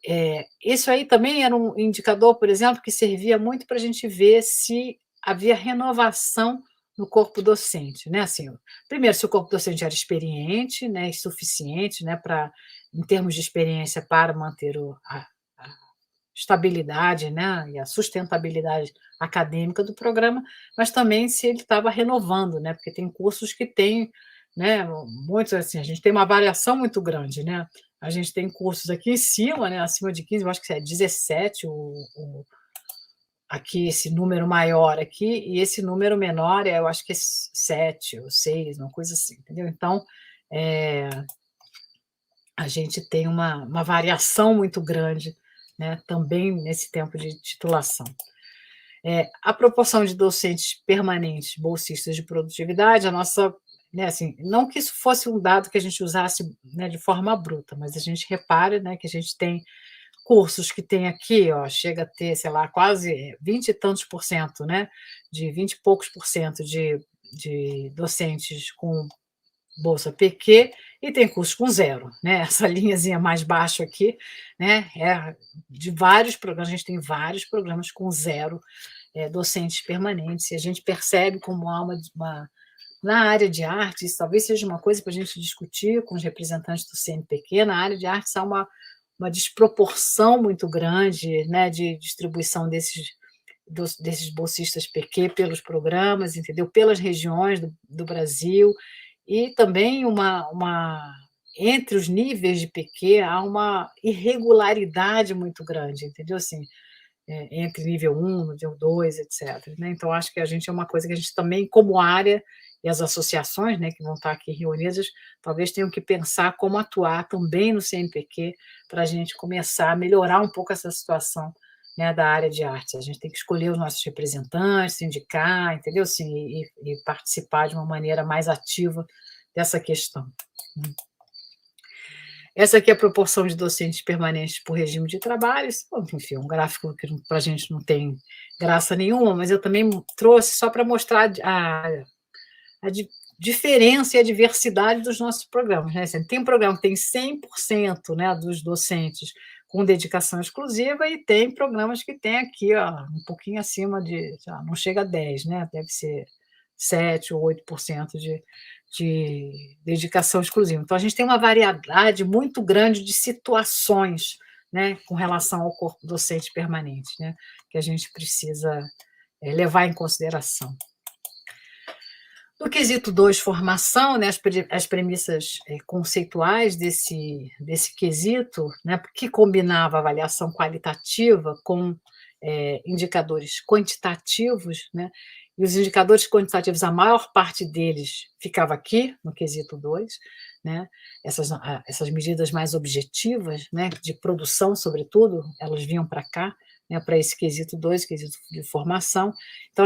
isso aí também era um indicador, por exemplo, que servia muito para a gente ver se havia renovação no corpo docente, né? Assim, primeiro, se o corpo docente era experiente, né, e suficiente, né, para, em termos de experiência, para manter a estabilidade, né, e a sustentabilidade acadêmica do programa, mas também se ele estava renovando, né, porque tem cursos que têm, né, muitos assim, a gente tem uma variação muito grande, né? A gente tem cursos aqui em cima, né, acima de 15, eu acho que é 17 aqui esse número maior aqui, e esse número menor, eu acho que é 7 ou 6, uma coisa assim, entendeu? Então, a gente tem uma variação muito grande, né, também nesse tempo de titulação. A proporção de docentes permanentes bolsistas de produtividade, a nossa, né, assim, não que isso fosse um dado que a gente usasse, né, de forma bruta, mas a gente repara, né, que a gente tem cursos que tem aqui, ó, chega a ter, sei lá, quase 20 e tantos por cento, né, de 20 e poucos por cento de docentes com bolsa PQ, e tem cursos com zero, né? Essa linhazinha mais baixa aqui, né, é de vários programas, a gente tem vários programas com zero docentes permanentes, e a gente percebe como há na área de artes, talvez seja uma coisa para a gente discutir com os representantes do CNPq, na área de artes há uma desproporção muito grande, né, de distribuição desses bolsistas PQ pelos programas, entendeu? Pelas regiões do Brasil, e também entre os níveis de PQ há uma irregularidade muito grande, entendeu? Assim, entre nível 1, nível 2, etc., né? Então, acho que a gente é uma coisa que a gente também, como área, e as associações, né, que vão estar aqui reunidas, talvez tenham que pensar como atuar também no CNPq para a gente começar a melhorar um pouco essa situação, né, da área de artes. A gente tem que escolher os nossos representantes, se indicar, entendeu? Assim, e participar de uma maneira mais ativa dessa questão. Essa aqui é a proporção de docentes permanentes por regime de trabalho. Isso, enfim, um gráfico que para a gente não tem graça nenhuma, mas eu também trouxe só para mostrar diferença e a diversidade dos nossos programas, né? Assim, tem um programa que tem 100%, né, dos docentes com dedicação exclusiva e tem programas que tem aqui, ó, um pouquinho acima de, já não chega a 10, né? Deve ser 7 ou 8% de dedicação exclusiva. Então, a gente tem uma variedade muito grande de situações, né, com relação ao corpo docente permanente, né, que a gente precisa levar em consideração. No quesito 2, formação, né, as premissas conceituais desse quesito, né, que combinava a avaliação qualitativa com indicadores quantitativos, né, e os indicadores quantitativos, a maior parte deles ficava aqui, no quesito 2, né, essas medidas mais objetivas, né, de produção, sobretudo, elas vinham para cá, né, para esse quesito 2, quesito de formação. Então,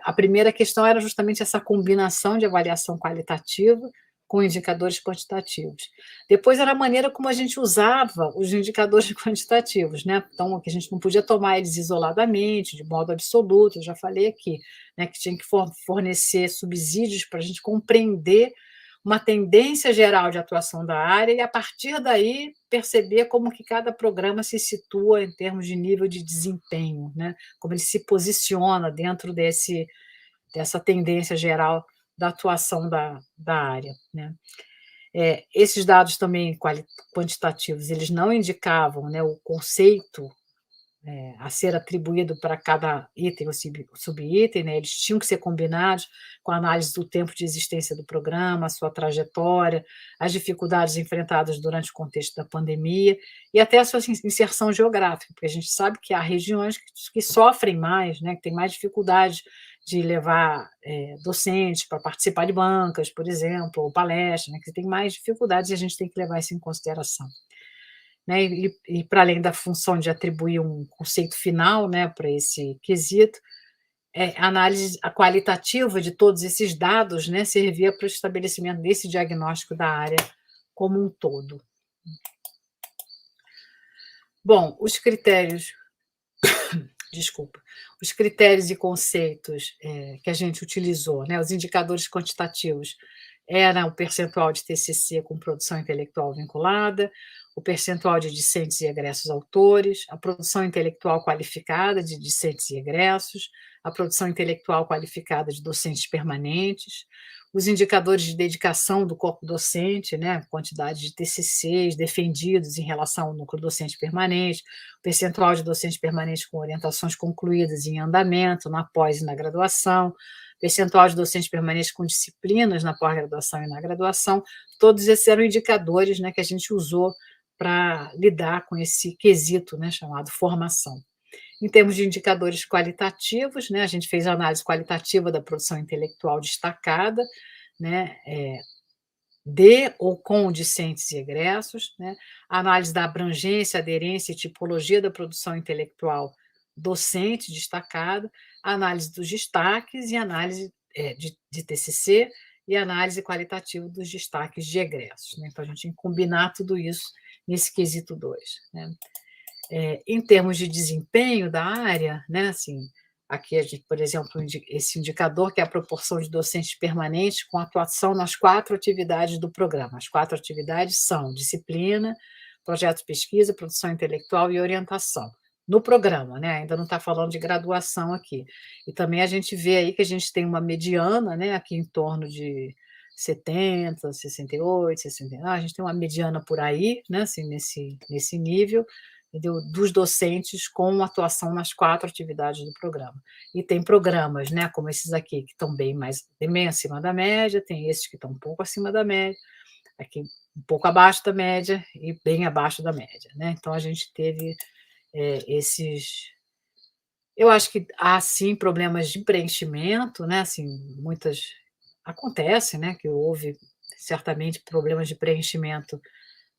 a primeira questão era justamente essa combinação de avaliação qualitativa com indicadores quantitativos. Depois era a maneira como a gente usava os indicadores quantitativos, né? Então, que a gente não podia tomar eles isoladamente, de modo absoluto, eu já falei aqui, né, que tinha que fornecer subsídios para a gente compreender uma tendência geral de atuação da área e, a partir daí, perceber como que cada programa se situa em termos de nível de desempenho, né? Como ele se posiciona dentro dessa tendência geral da atuação da área, né? Esses dados também quantitativos, eles não indicavam, né, o conceito a ser atribuído para cada item ou subitem, né? Eles tinham que ser combinados com a análise do tempo de existência do programa, a sua trajetória, as dificuldades enfrentadas durante o contexto da pandemia e até a sua inserção geográfica, porque a gente sabe que há regiões que sofrem mais, né, que têm mais dificuldade de levar docentes para participar de bancas, por exemplo, ou palestras, né, que tem mais dificuldades e a gente tem que levar isso em consideração. Né, e para além da função de atribuir um conceito final, né, para esse quesito, a análise qualitativa de todos esses dados, né, servia para o estabelecimento desse diagnóstico da área como um todo. Bom, os critérios e conceitos que a gente utilizou, né, os indicadores quantitativos, era o percentual de TCC com produção intelectual vinculada, o percentual de discentes e egressos autores, a produção intelectual qualificada de discentes e egressos, a produção intelectual qualificada de docentes permanentes, os indicadores de dedicação do corpo docente, né, quantidade de TCCs defendidos em relação ao núcleo docente permanente, percentual de docentes permanentes com orientações concluídas em andamento, na pós e na graduação, percentual de docentes permanentes com disciplinas na pós-graduação e na graduação, todos esses eram indicadores, né, que a gente usou para lidar com esse quesito, né, chamado formação. Em termos de indicadores qualitativos, né, a gente fez a análise qualitativa da produção intelectual destacada, né, de ou com discentes e egressos, né, a análise da abrangência, aderência e tipologia da produção intelectual docente destacada, a análise dos destaques e análise de TCC e análise qualitativa dos destaques de egressos, né? Então, a gente tem que combinar tudo isso nesse quesito 2, né? Em termos de desempenho da área, né, assim, aqui, por exemplo, esse indicador, que é a proporção de docentes permanentes com atuação nas 4 atividades do programa. As 4 atividades são disciplina, projeto de pesquisa, produção intelectual e orientação. No programa, né? Ainda não está falando de graduação aqui. E também a gente vê aí que a gente tem uma mediana, né, aqui em torno de 70, 68, 69, a gente tem uma mediana por aí, né, assim, nesse nível, entendeu? Dos docentes com atuação nas 4 atividades do programa. E tem programas, né, como esses aqui, que estão bem acima da média, tem esses que estão um pouco acima da média, aqui um pouco abaixo da média e bem abaixo da média, né? Então, a gente teve esses... Eu acho que há, sim, problemas de preenchimento, né? Assim, acontece, né, que houve certamente problemas de preenchimento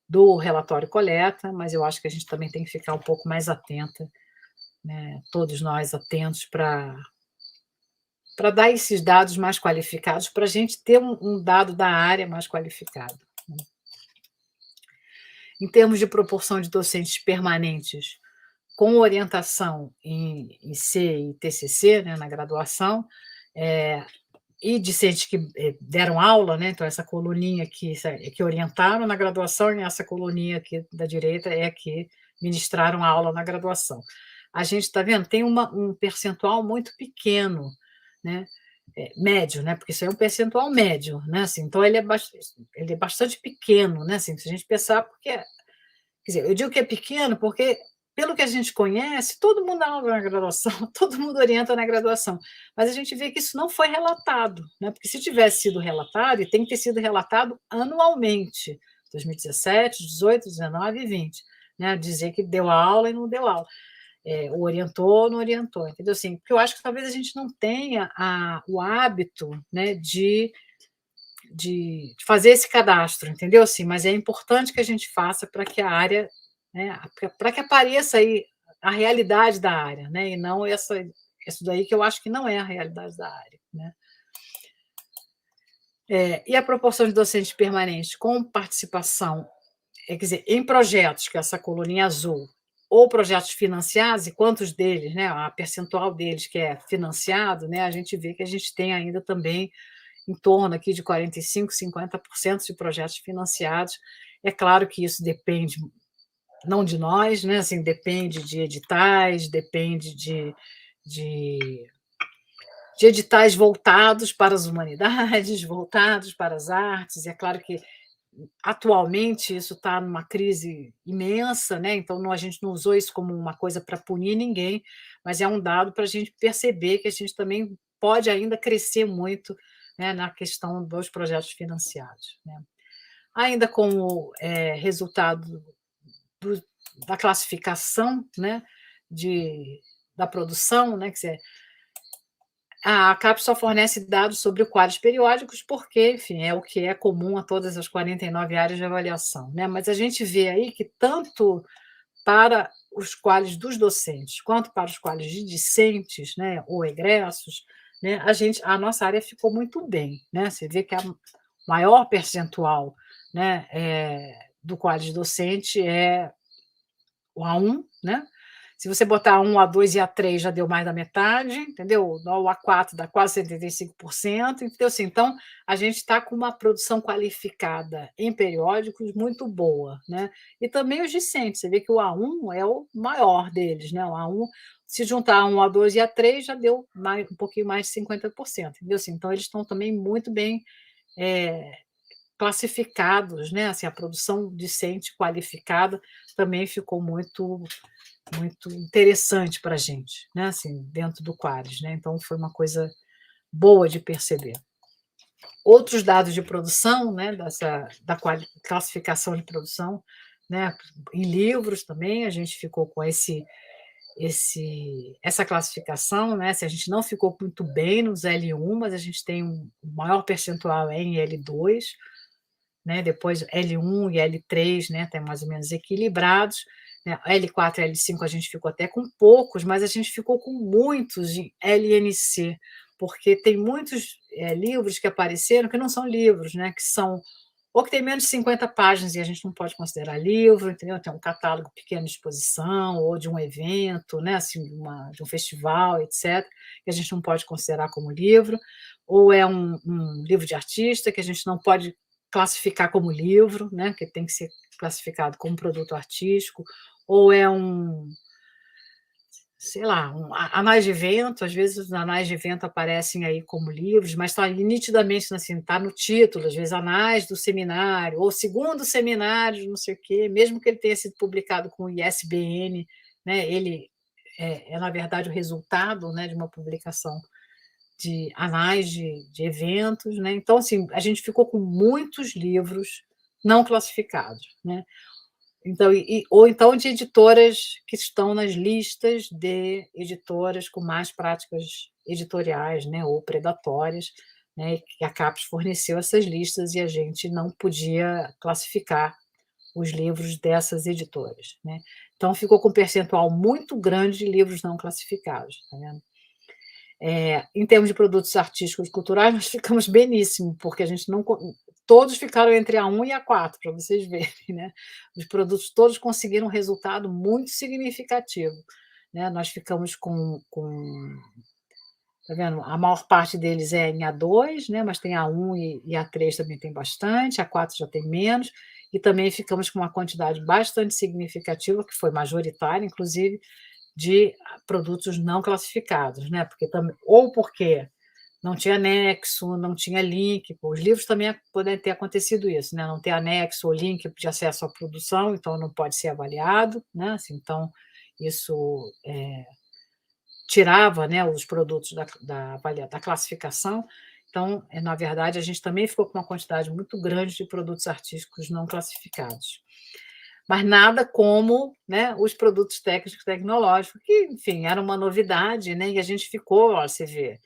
do relatório coleta, mas eu acho que a gente também tem que ficar um pouco mais atenta, né, todos nós atentos para dar esses dados mais qualificados, para a gente ter um dado da área mais qualificado, né? Em termos de proporção de docentes permanentes com orientação em C e TCC, né, na graduação, e discentes que deram aula, né? Então, essa coluninha aqui, que orientaram na graduação, e essa coluninha aqui da direita é que ministraram aula na graduação. A gente está vendo, tem um percentual muito pequeno, né? Médio, né? Porque isso é um percentual médio, né? Assim, então, ele é bastante pequeno, né? Assim, se a gente pensar, porque, quer dizer, eu digo que é pequeno porque, pelo que a gente conhece, todo mundo dá aula na graduação, todo mundo orienta na graduação, mas a gente vê que isso não foi relatado, né? Porque se tivesse sido relatado, e tem que ter sido relatado anualmente, 2017, 18, 19 e 20, né? Dizer que deu aula e não deu aula. Orientou ou não orientou, entendeu? Assim, porque eu acho que talvez a gente não tenha o hábito, né, de fazer esse cadastro, entendeu? Assim, mas é importante que a gente faça para que a área, né, para que apareça aí a realidade da área, né, e não isso daí que eu acho que não é a realidade da área, né? E a proporção de docentes permanentes com participação, quer dizer, em projetos, que é essa coluninha azul, ou projetos financiados, e quantos deles, né, a percentual deles que é financiado, né, a gente vê que a gente tem ainda também em torno aqui de 45%, 50% de projetos financiados. É claro que isso depende não de nós, né, assim, depende de editais, depende de, de editais voltados para as humanidades, voltados para as artes, e é claro que atualmente isso está numa crise imensa, né? Então a gente não usou isso como uma coisa para punir ninguém, mas é um dado para a gente perceber que a gente também pode ainda crescer muito, né, na questão dos projetos financiados, né? Ainda como resultado do, da classificação, né, da produção, né, quer dizer, a CAPES só fornece dados sobre quadros periódicos porque, enfim, é o que é comum a todas as 49 áreas de avaliação, né? Mas a gente vê aí que tanto para os quadros dos docentes quanto para os quadros de discentes, né, ou egressos, né, a nossa área ficou muito bem, né? Você vê que a maior percentual, né, do quadro de docente é o A1, né? Se você botar A1, A2 e A3 já deu mais da metade, entendeu? O A4 dá quase 75%, entendeu? Assim, então, a gente está com uma produção qualificada em periódicos muito boa, né? E também os discentes, você vê que o A1 é o maior deles, né? O A1, se juntar A1, A2 e A3, já deu um pouquinho mais de 50%, entendeu? Assim, então, eles estão também muito bem classificados, né? Assim, a produção discente qualificada também ficou muito interessante para a gente, né? Assim, dentro do Qualis, né? Então foi uma coisa boa de perceber. Outros dados de produção, né? Da classificação de produção, né? Em livros também a gente ficou com essa classificação, né? Se a gente não ficou muito bem nos L1, mas a gente tem um maior percentual em L2, né? Depois L1 e L3, né? Tem mais ou menos equilibrados, né? L4 e L5 a gente ficou até com poucos, mas a gente ficou com muitos em LNC, porque tem muitos livros que apareceram que não são livros, né? Que são ou que tem menos de 50 páginas e a gente não pode considerar livro, entendeu? Tem um catálogo pequeno de exposição ou de um evento, né? Assim, de um festival, etc., que a gente não pode considerar como livro, ou é um livro de artista que a gente não pode classificar como livro, né, que tem que ser classificado como produto artístico, ou é sei lá, anais de evento, às vezes os anais de evento aparecem aí como livros, mas está nitidamente assim, está no título, às vezes anais do seminário, ou segundo seminário, não sei o quê, mesmo que ele tenha sido publicado com o ISBN, né, ele na verdade, o resultado, né, de uma publicação de anais de eventos, né? Então, assim, a gente ficou com muitos livros não classificados, né? Então, ou então de editoras que estão nas listas de editoras com mais práticas editoriais, né, ou predatórias, né, que a CAPES forneceu essas listas e a gente não podia classificar os livros dessas editoras, né? Então, ficou com um percentual muito grande de livros não classificados, tá vendo? Em termos de produtos artísticos e culturais, nós ficamos beníssimo, porque a gente não. Todos ficaram entre A1 e A4, para vocês verem, né? Os produtos todos conseguiram um resultado muito significativo, né? Nós ficamos com Tá vendo? A maior parte deles é em A2, né, mas tem A1 e A3 também tem bastante, A4 já tem menos, e também ficamos com uma quantidade bastante significativa, que foi majoritária, inclusive, de produtos não classificados, né? Porque ou porque não tinha anexo, não tinha link. Os livros também podem ter acontecido isso, né? Não ter anexo ou link de acesso à produção, então não pode ser avaliado, né? Assim, então, isso tirava, né, os produtos da classificação. Então, na verdade, a gente também ficou com uma quantidade muito grande de produtos artísticos não classificados. Mas nada como, né, os produtos técnicos e tecnológicos, que, enfim, era uma novidade, né, e a gente ficou, ó, você vê,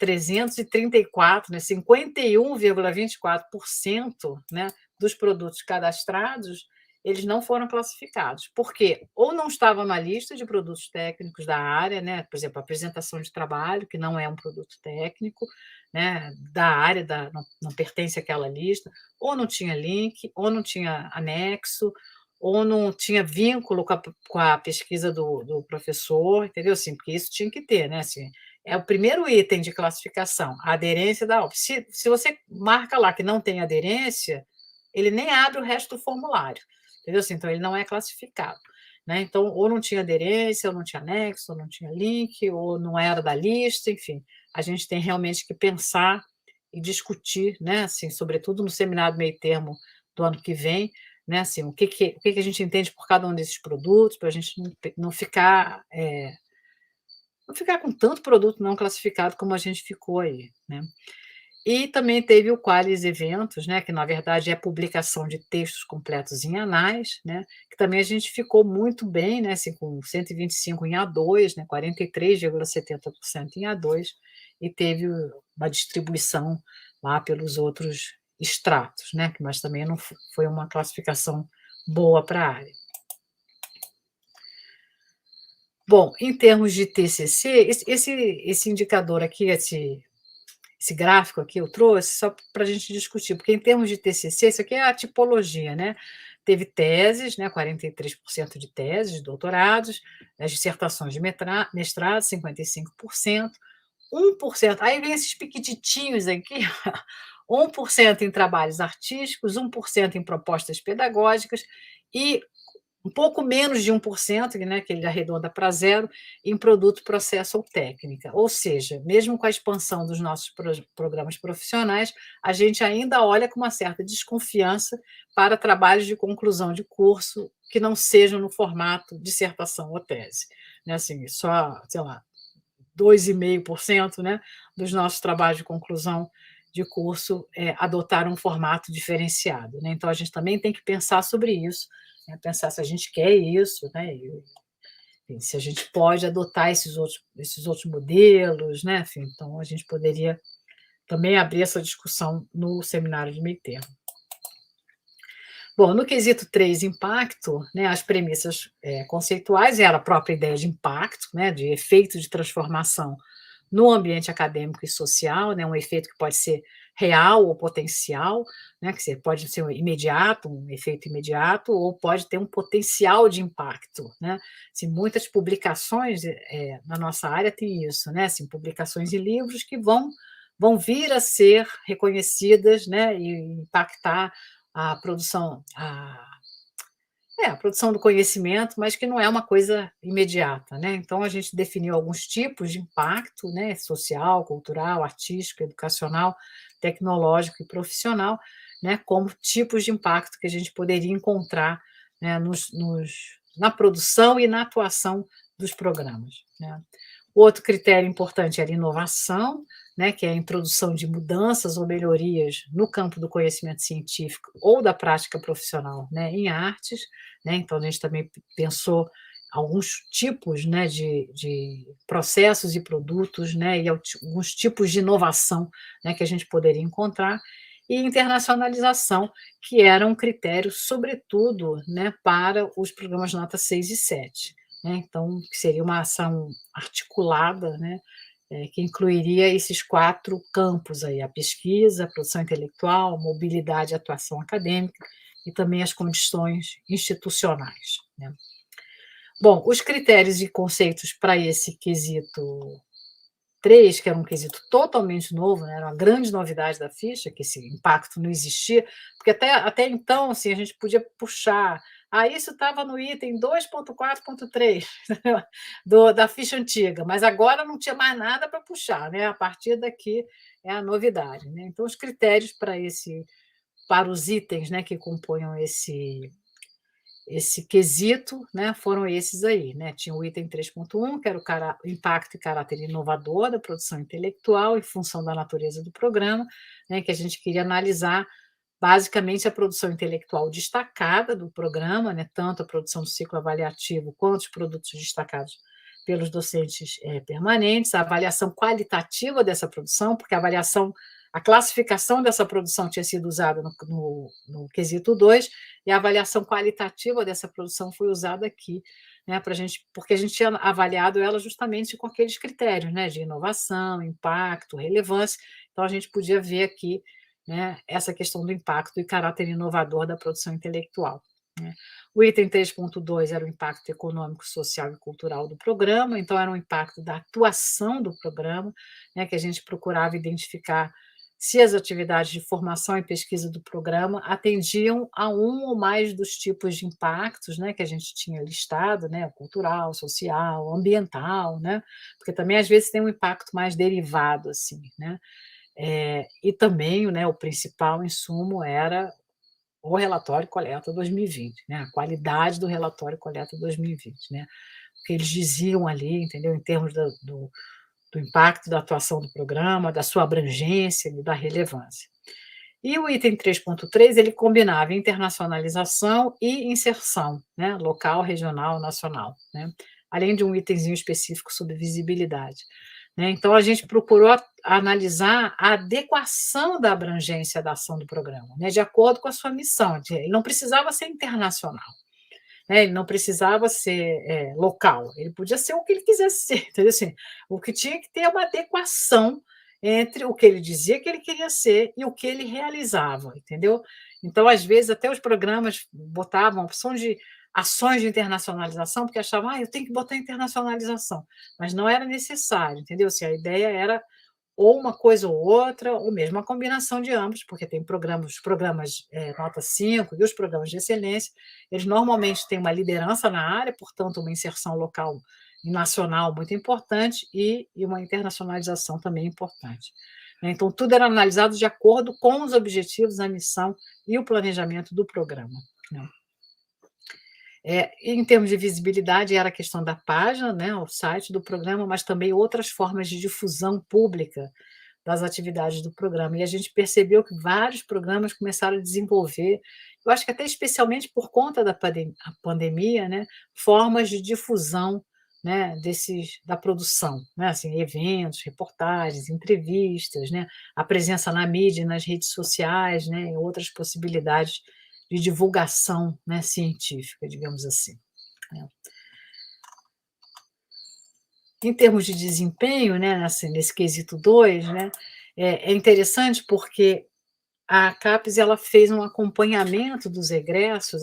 334, né, 51,24%, né, dos produtos cadastrados, eles não foram classificados. Por quê? Ou não estavam na lista de produtos técnicos da área, né, por exemplo, apresentação de trabalho, que não é um produto técnico, né, da área, não pertence àquela lista, ou não tinha link, ou não tinha anexo, ou não tinha vínculo com a pesquisa do professor, entendeu? Assim, porque isso tinha que ter, né? Assim, é o primeiro item de classificação, a aderência da obra. Se você marca lá que não tem aderência, ele nem abre o resto do formulário, entendeu? Assim, então, ele não é classificado. Né? Então, ou não tinha aderência, ou não tinha anexo, ou não tinha link, ou não era da lista, enfim. A gente tem realmente que pensar e discutir, né? Assim, sobretudo no seminário meio termo do ano que vem, né? Assim, o que a gente entende por cada um desses produtos, para a gente não ficar com tanto produto não classificado como a gente ficou aí, né? E também teve o Qualis Eventos, né, que na verdade é publicação de textos completos em anais, né, que também a gente ficou muito bem, né, assim, com 125 em A2, né, 43,70% em A2, e teve uma distribuição lá pelos outros estratos, né, mas também não foi uma classificação boa para a área. Bom, em termos de TCC, esse indicador aqui, esse gráfico aqui eu trouxe só para a gente discutir, porque em termos de TCC, isso aqui é a tipologia, né? Teve teses, né, 43% de teses, doutorados, as dissertações de mestrado, 55%, 1%, aí vem esses piquititinhos aqui, 1% em trabalhos artísticos, 1% em propostas pedagógicas e um pouco menos de 1%, né, que ele arredonda para zero, em produto, processo ou técnica. Ou seja, mesmo com a expansão dos nossos programas profissionais, a gente ainda olha com uma certa desconfiança para trabalhos de conclusão de curso que não sejam no formato dissertação ou tese. Né, assim, só, sei lá, 2,5%, né, dos nossos trabalhos de conclusão de curso adotaram um formato diferenciado. Né? Então, a gente também tem que pensar sobre isso, né? Pensar se a gente quer isso, né? Enfim, se a gente pode adotar esses outros modelos, né? Enfim, então, a gente poderia também abrir essa discussão no seminário de meio termo. Bom, no quesito 3, impacto, né, as premissas conceituais era a própria ideia de impacto, né, de efeito de transformação no ambiente acadêmico e social, né, um efeito que pode ser real ou potencial, né, que pode ser imediato, um efeito imediato, ou pode ter um potencial de impacto. Né? Assim, muitas publicações na nossa área têm isso, né? Assim, publicações em livros que vão vir a ser reconhecidas, né, e impactar a produção, a produção do conhecimento, mas que não é uma coisa imediata. Né? Então, a gente definiu alguns tipos de impacto, né, social, cultural, artístico, educacional, tecnológico e profissional, né, como tipos de impacto que a gente poderia encontrar, né, na produção e na atuação dos programas. Né? Outro critério importante era a inovação, né, que é a introdução de mudanças ou melhorias no campo do conhecimento científico ou da prática profissional, né, em artes. Né? Então, a gente também pensou alguns tipos, né, de processos e produtos, né, e alguns tipos de inovação, né, que a gente poderia encontrar, e internacionalização, que era um critério, sobretudo, né, para os programas nota 6 e 7. Né? Então, que seria uma ação articulada, né, que incluiria esses 4 campos aí, a pesquisa, a produção intelectual, mobilidade e atuação acadêmica, e também as condições institucionais. Né? Bom, os critérios e conceitos para esse quesito 2003, que era um quesito totalmente novo, né, era uma grande novidade da ficha, que esse impacto não existia, porque até então, assim, a gente podia puxar, isso estava no item 2.4.3 da ficha antiga, mas agora não tinha mais nada para puxar, né? A partir daqui é a novidade, né? Então, os critérios para os itens, né, que componham esse quesito, né, foram esses aí, né? Tinha o item 3.1, que era o impacto e caráter inovador da produção intelectual em função da natureza do programa, né, que a gente queria analisar basicamente a produção intelectual destacada do programa, né, tanto a produção do ciclo avaliativo quanto os produtos destacados pelos docentes permanentes, a avaliação qualitativa dessa produção, porque a classificação dessa produção tinha sido usada no quesito 2, e a avaliação qualitativa dessa produção foi usada aqui, né, porque a gente tinha avaliado ela justamente com aqueles critérios, né, de inovação, impacto, relevância. Então, a gente podia ver aqui, né, essa questão do impacto e caráter inovador da produção intelectual, né. O item 3.2 era o impacto econômico, social e cultural do programa, então era um impacto da atuação do programa, né, que a gente procurava identificar se as atividades de formação e pesquisa do programa atendiam a um ou mais dos tipos de impactos, né, que a gente tinha listado, né, cultural, social, ambiental, né, porque também às vezes tem um impacto mais derivado, assim, né, e também, né, o principal insumo era o relatório coleta 2020, né, a qualidade do relatório coleta 2020, né, o que eles diziam ali, entendeu, em termos do impacto da atuação do programa, da sua abrangência e da relevância. E o item 3.3, ele combinava internacionalização e inserção, né, local, regional, nacional, né, além de um itemzinho específico sobre visibilidade, né. Então, a gente procurou analisar a adequação da abrangência da ação do programa, né, de acordo com a sua missão. Ele não precisava ser internacional, né, ele não precisava ser local, ele podia ser o que ele quisesse ser, entendeu? Assim, o que tinha que ter é uma adequação entre o que ele dizia que ele queria ser e o que ele realizava, entendeu? Então, às vezes, até os programas botavam a opção de ações de internacionalização, porque achavam, eu tenho que botar internacionalização, mas não era necessário, entendeu? Assim, a ideia era ou uma coisa ou outra, ou mesmo a combinação de ambos, porque tem os programas nota 5 e os programas de excelência, eles normalmente têm uma liderança na área, portanto, uma inserção local e nacional muito importante e uma internacionalização também importante, né. Então, tudo era analisado de acordo com os objetivos, a missão e o planejamento do programa, né. Em termos de visibilidade, era a questão da página, né, o site do programa, mas também outras formas de difusão pública das atividades do programa. E a gente percebeu que vários programas começaram a desenvolver, eu acho que até especialmente por conta da pandemia, né, formas de difusão, né, da produção, né, assim, eventos, reportagens, entrevistas, né, a presença na mídia e nas redes sociais, né, e outras possibilidades de divulgação, né, científica, digamos assim, né. Em termos de desempenho, né, nesse quesito 2, né, é interessante porque a CAPES ela fez um acompanhamento dos egressos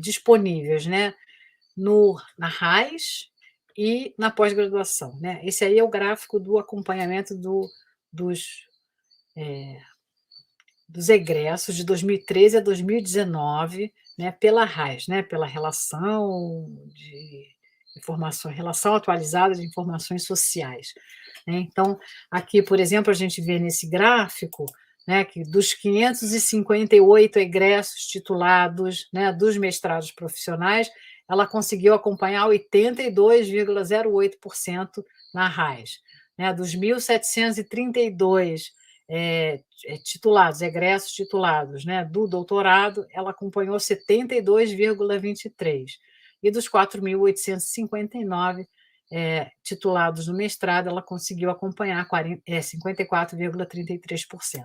disponíveis, né, na RAIS e na pós-graduação, né. Esse aí é o gráfico do acompanhamento dos, eh, dos egressos de 2013 a 2019, né, pela RAIS, né, pela relação atualizada de informações sociais, né. Então, aqui, por exemplo, a gente vê nesse gráfico, né, que dos 558 egressos titulados, né, dos mestrados profissionais, ela conseguiu acompanhar 82,08% na RAIS, né, dos 1.732 titulados, egressos titulados, né, do doutorado, ela acompanhou 72,23%, e dos 4.859 titulados no mestrado, ela conseguiu acompanhar 54,33%.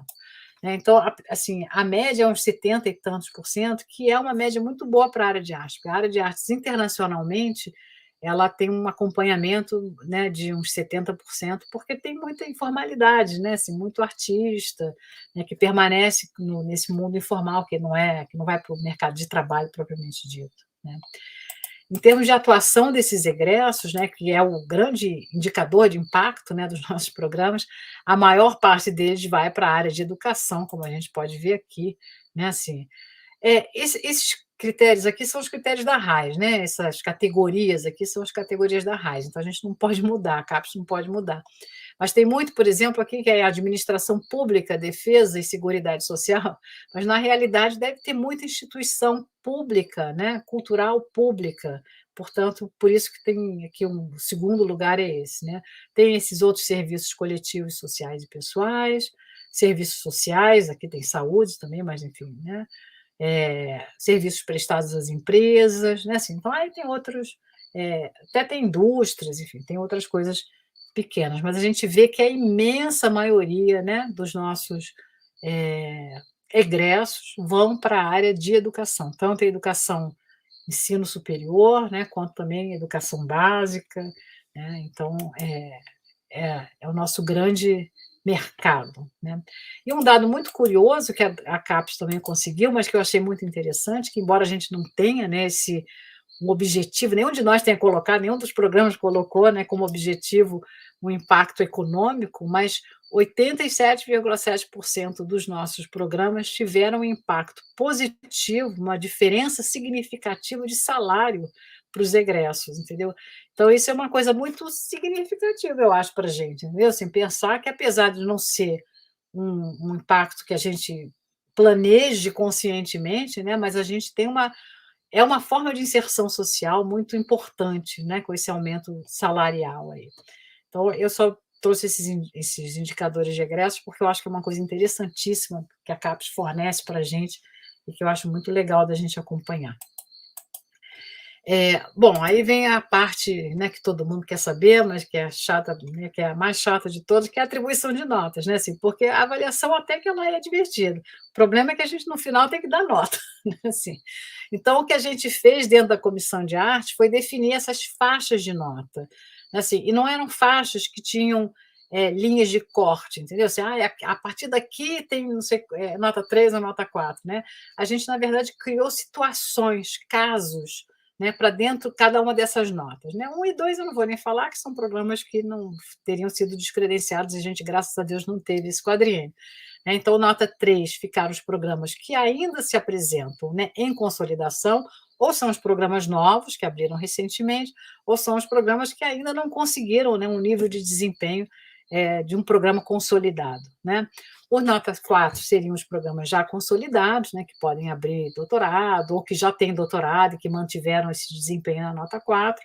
Né? Então, assim, a média é uns 70 e tantos por cento, que é uma média muito boa para a área de arte, porque a área de artes internacionalmente ela tem um acompanhamento, né, de uns 70%, porque tem muita informalidade, né, assim, muito artista, né, que permanece nesse mundo informal, que não vai para o mercado de trabalho propriamente dito, né. em termos de atuação desses egressos, né, que é o grande indicador de impacto, né, dos nossos programas, a maior parte deles vai para a área de educação, como a gente pode ver aqui, né, assim, esses critérios aqui são os critérios da RAIS, né? Essas categorias aqui são as categorias da RAIS, então a gente não pode mudar, a CAPES não pode mudar. Mas tem muito, por exemplo, aqui que é a administração pública, defesa e seguridade social, mas na realidade deve ter muita instituição pública, né? Cultural pública, portanto, por isso que tem aqui um segundo lugar é esse, né? Tem esses outros serviços coletivos, sociais e pessoais, serviços sociais, aqui tem saúde também, mas enfim, né? Serviços prestados às empresas, né? Assim, então aí tem outros, até tem indústrias, enfim, tem outras coisas pequenas, mas a gente vê que a imensa maioria, né, dos nossos egressos vão para a área de educação, tanto a educação ensino superior, né, quanto também a educação básica, né? Então é o nosso grande mercado, né? E um dado muito curioso que a CAPES também conseguiu, mas que eu achei muito interessante, que embora a gente não tenha, né, um objetivo, nenhum de nós tenha colocado, nenhum dos programas colocou, né, como objetivo um impacto econômico, mas 87,7% dos nossos programas tiveram um impacto positivo, uma diferença significativa de salário para os egressos, entendeu? Então, isso é uma coisa muito significativa, eu acho, para a gente, entendeu? Assim, pensar que, apesar de não ser um impacto que a gente planeje conscientemente, né, mas a gente tem uma forma de inserção social muito importante, né, com esse aumento salarial aí. Então, eu só trouxe esses indicadores de egressos porque eu acho que é uma coisa interessantíssima que a CAPES fornece para a gente e que eu acho muito legal da gente acompanhar. Bom, aí vem a parte, né, que todo mundo quer saber, mas que é chata, né, que é a mais chata de todas, que é a atribuição de notas, né, assim, porque a avaliação até que ela é divertida. O problema é que a gente no final tem que dar nota, né, assim. Então o que a gente fez dentro da comissão de arte foi definir essas faixas de nota, né, assim, e não eram faixas que tinham linhas de corte, entendeu? Assim, a partir daqui tem, não sei, nota 3 ou nota 4, né? A gente, na verdade, criou situações, casos, né, para dentro cada uma dessas notas. Né? 1 e 2 eu não vou nem falar, que são programas que não teriam sido descredenciados, e a gente, graças a Deus, não teve esse quadriênio. Né? Então, nota 3 ficaram os programas que ainda se apresentam, né, em consolidação, ou são os programas novos, que abriram recentemente, ou são os programas que ainda não conseguiram, né, um nível de desempenho de um programa consolidado. Né? Os notas 4 seriam os programas já consolidados, né, que podem abrir doutorado, ou que já têm doutorado e que mantiveram esse desempenho na nota 4,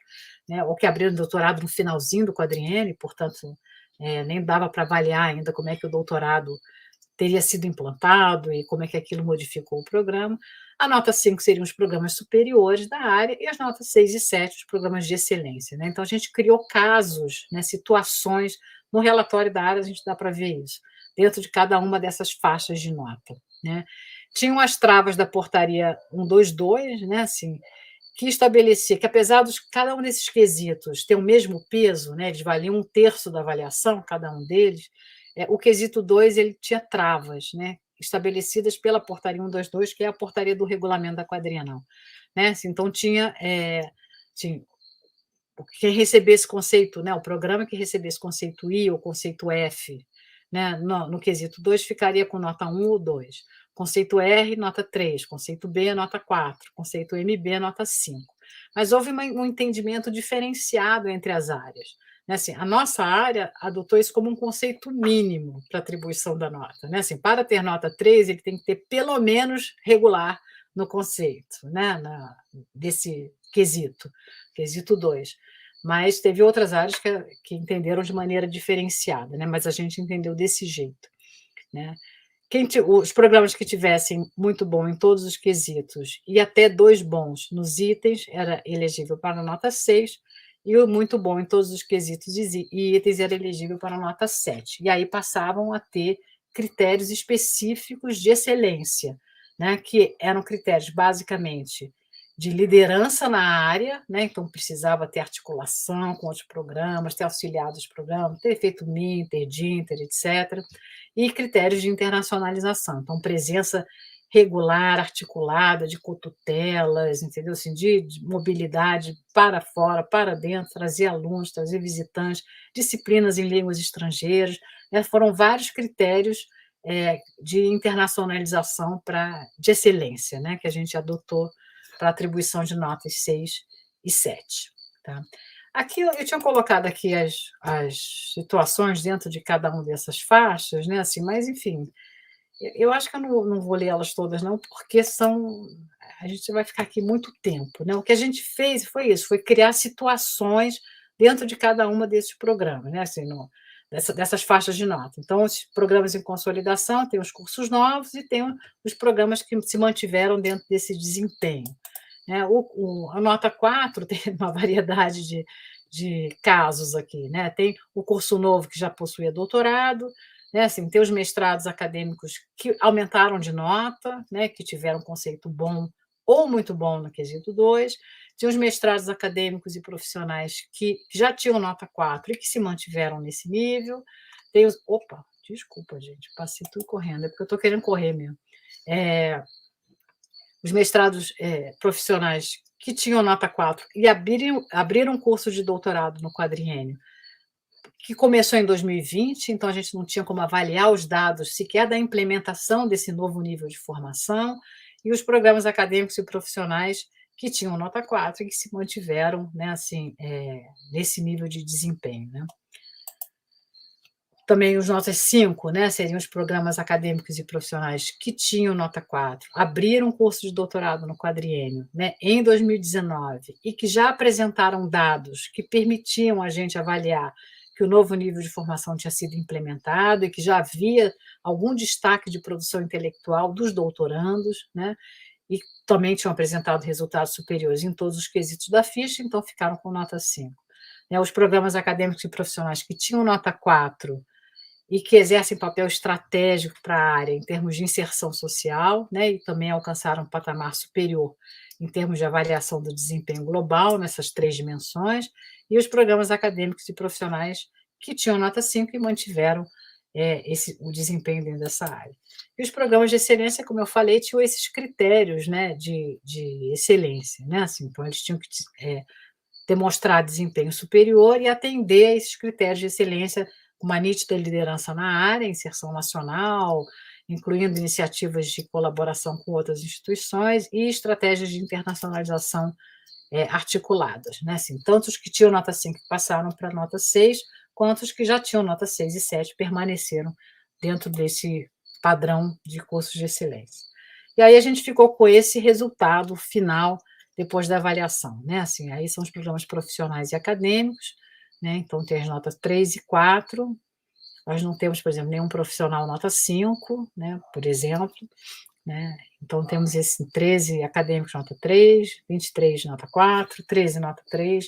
né, ou que abriram doutorado no finalzinho do quadriênio, e, portanto, nem dava para avaliar ainda como é que o doutorado teria sido implantado e como é que aquilo modificou o programa. A nota 5 seriam os programas superiores da área, e as notas 6 e 7, os programas de excelência. Né? Então, a gente criou casos, né, situações, no relatório da área a gente dá para ver isso, dentro de cada uma dessas faixas de nota. Né? Tinham as travas da portaria 122, né, assim, que estabelecia que, apesar de cada um desses quesitos ter o mesmo peso, né, eles valiam 1/3 da avaliação, cada um deles, o quesito 2 ele tinha travas, né, estabelecidas pela portaria 122, que é a portaria do regulamento da quadrienal. Né? Assim, então, tinha quem recebesse conceito, né, o programa que recebesse conceito I ou conceito F, né, no quesito 2 ficaria com nota 1 ou 2. Conceito R, nota 3. Conceito B, nota 4. Conceito MB, nota 5. Mas houve um entendimento diferenciado entre as áreas. Né, assim, a nossa área adotou isso como um conceito mínimo para atribuição da nota. Né? Assim, para ter nota 3, ele tem que ter pelo menos regular no conceito, né, desse quesito 2. Mas teve outras áreas que entenderam de maneira diferenciada, né? Mas a gente entendeu desse jeito. Né? Os programas que tivessem muito bom em todos os quesitos e até 2 bons nos itens era elegível para nota 6, e o muito bom em todos os quesitos e itens era elegível para nota 7. E aí passavam a ter critérios específicos de excelência, né? Que eram critérios basicamente de liderança na área, né? Então precisava ter articulação com outros programas, ter auxiliado os programas, ter feito Minter, Dinter, etc. E critérios de internacionalização, então presença regular, articulada, de cotutelas, entendeu? Assim, de mobilidade para fora, para dentro, trazer alunos, trazer visitantes, disciplinas em línguas estrangeiras, né? Foram vários critérios de internacionalização de excelência, né? Que a gente adotou para atribuição de notas 6 e 7. Tá? Aqui eu tinha colocado aqui as situações dentro de cada uma dessas faixas, né? Assim, mas, enfim, eu acho que eu não vou ler elas todas, não, porque a gente vai ficar aqui muito tempo, né? O que a gente fez foi isso, foi criar situações dentro de cada uma desses programas, né? Assim, dessas faixas de nota. Então, os programas em consolidação, tem os cursos novos e tem os programas que se mantiveram dentro desse desempenho. Né? A nota 4 tem uma variedade de casos aqui, né? Tem o curso novo que já possuía doutorado, né? Assim, tem os mestrados acadêmicos que aumentaram de nota, né? Que tiveram um conceito bom ou muito bom no quesito 2, tem os mestrados acadêmicos e profissionais que já tinham nota 4 e que se mantiveram nesse nível, tem os... Opa, desculpa, gente, passei tudo correndo, é porque eu estou querendo correr mesmo. Os mestrados profissionais que tinham nota 4 e abriram um curso de doutorado no quadriênio, que começou em 2020, então a gente não tinha como avaliar os dados sequer da implementação desse novo nível de formação, e os programas acadêmicos e profissionais que tinham nota 4 e que se mantiveram, né, assim, nesse nível de desempenho. Né? Também os notas 5, né, seriam os programas acadêmicos e profissionais que tinham nota 4, abriram curso de doutorado no quadriênio, né, em 2019, e que já apresentaram dados que permitiam a gente avaliar que o novo nível de formação tinha sido implementado e que já havia algum destaque de produção intelectual dos doutorandos, né, e também tinham apresentado resultados superiores em todos os quesitos da ficha, então ficaram com nota 5. Os programas acadêmicos e profissionais que tinham nota 4 e que exercem papel estratégico para a área em termos de inserção social, né, e também alcançaram um patamar superior em termos de avaliação do desempenho global nessas 3 dimensões, e os programas acadêmicos e profissionais que tinham nota 5 e mantiveram o desempenho dentro dessa área. E os programas de excelência, como eu falei, tinham esses critérios, né, de excelência, né, assim, então eles tinham que demonstrar desempenho superior e atender a esses critérios de excelência, uma nítida liderança na área, inserção nacional, incluindo iniciativas de colaboração com outras instituições e estratégias de internacionalização articuladas. Né? Assim, tanto os que tinham nota 5 passaram para nota 6, quanto os que já tinham nota 6 e 7 permaneceram dentro desse padrão de cursos de excelência. E aí a gente ficou com esse resultado final depois da avaliação. Né? Assim, aí são os programas profissionais e acadêmicos, né? Então tem as notas 3 e 4, nós não temos, por exemplo, nenhum profissional nota 5, né? Por exemplo, né? Então temos esse 13 acadêmicos nota 3, 23 nota 4, 13 nota 3,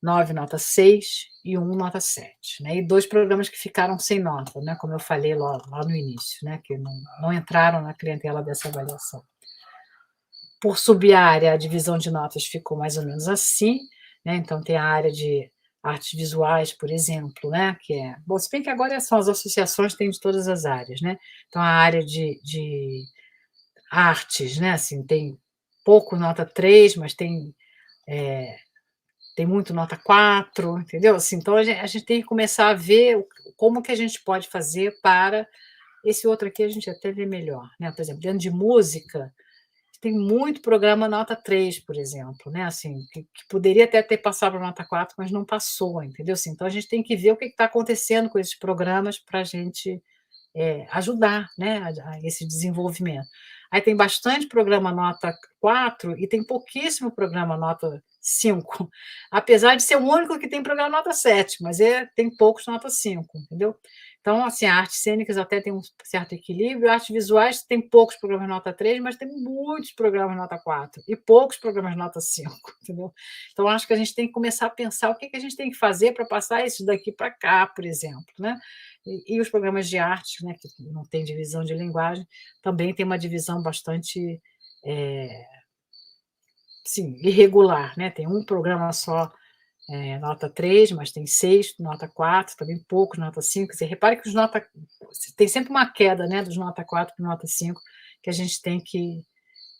9 nota 6 e 1 nota 7. Né? E 2 programas que ficaram sem nota, né? Como eu falei lá no início, né? Que não entraram na clientela dessa avaliação. Por subárea, a divisão de notas ficou mais ou menos assim, né? Então tem a área de artes visuais, por exemplo, né? Que bom, se bem que agora são as associações, tem de todas as áreas, né? Então a área de artes, né? Assim, tem pouco nota 3, mas tem muito nota 4, entendeu? Assim, então a gente tem que começar a ver como que a gente pode fazer para esse outro aqui a gente até vê melhor, né? Por exemplo, dentro de música, tem muito programa nota 3, por exemplo, né? Assim, que poderia até ter passado para nota 4, mas não passou, entendeu? Assim, então a gente tem que ver o que está acontecendo com esses programas para a gente ajudar, né, a esse desenvolvimento. Aí tem bastante programa nota 4 e tem pouquíssimo programa nota 5, apesar de ser o único que tem programa nota 7, mas tem poucos nota 5, entendeu? Então, assim, artes cênicas até tem um certo equilíbrio, artes visuais tem poucos programas nota 3, mas tem muitos programas nota 4 e poucos programas nota 5, entendeu? Então, acho que a gente tem que começar a pensar o que a gente tem que fazer para passar isso daqui para cá, por exemplo, né? E os programas de arte, né, que não tem divisão de linguagem, também tem uma divisão bastante sim, irregular, né? Tem um programa só nota 3, mas tem 6, nota 4, também poucos, nota 5. Você repare que os nota tem sempre uma queda, né, dos nota 4 para nota 5, que a gente tem que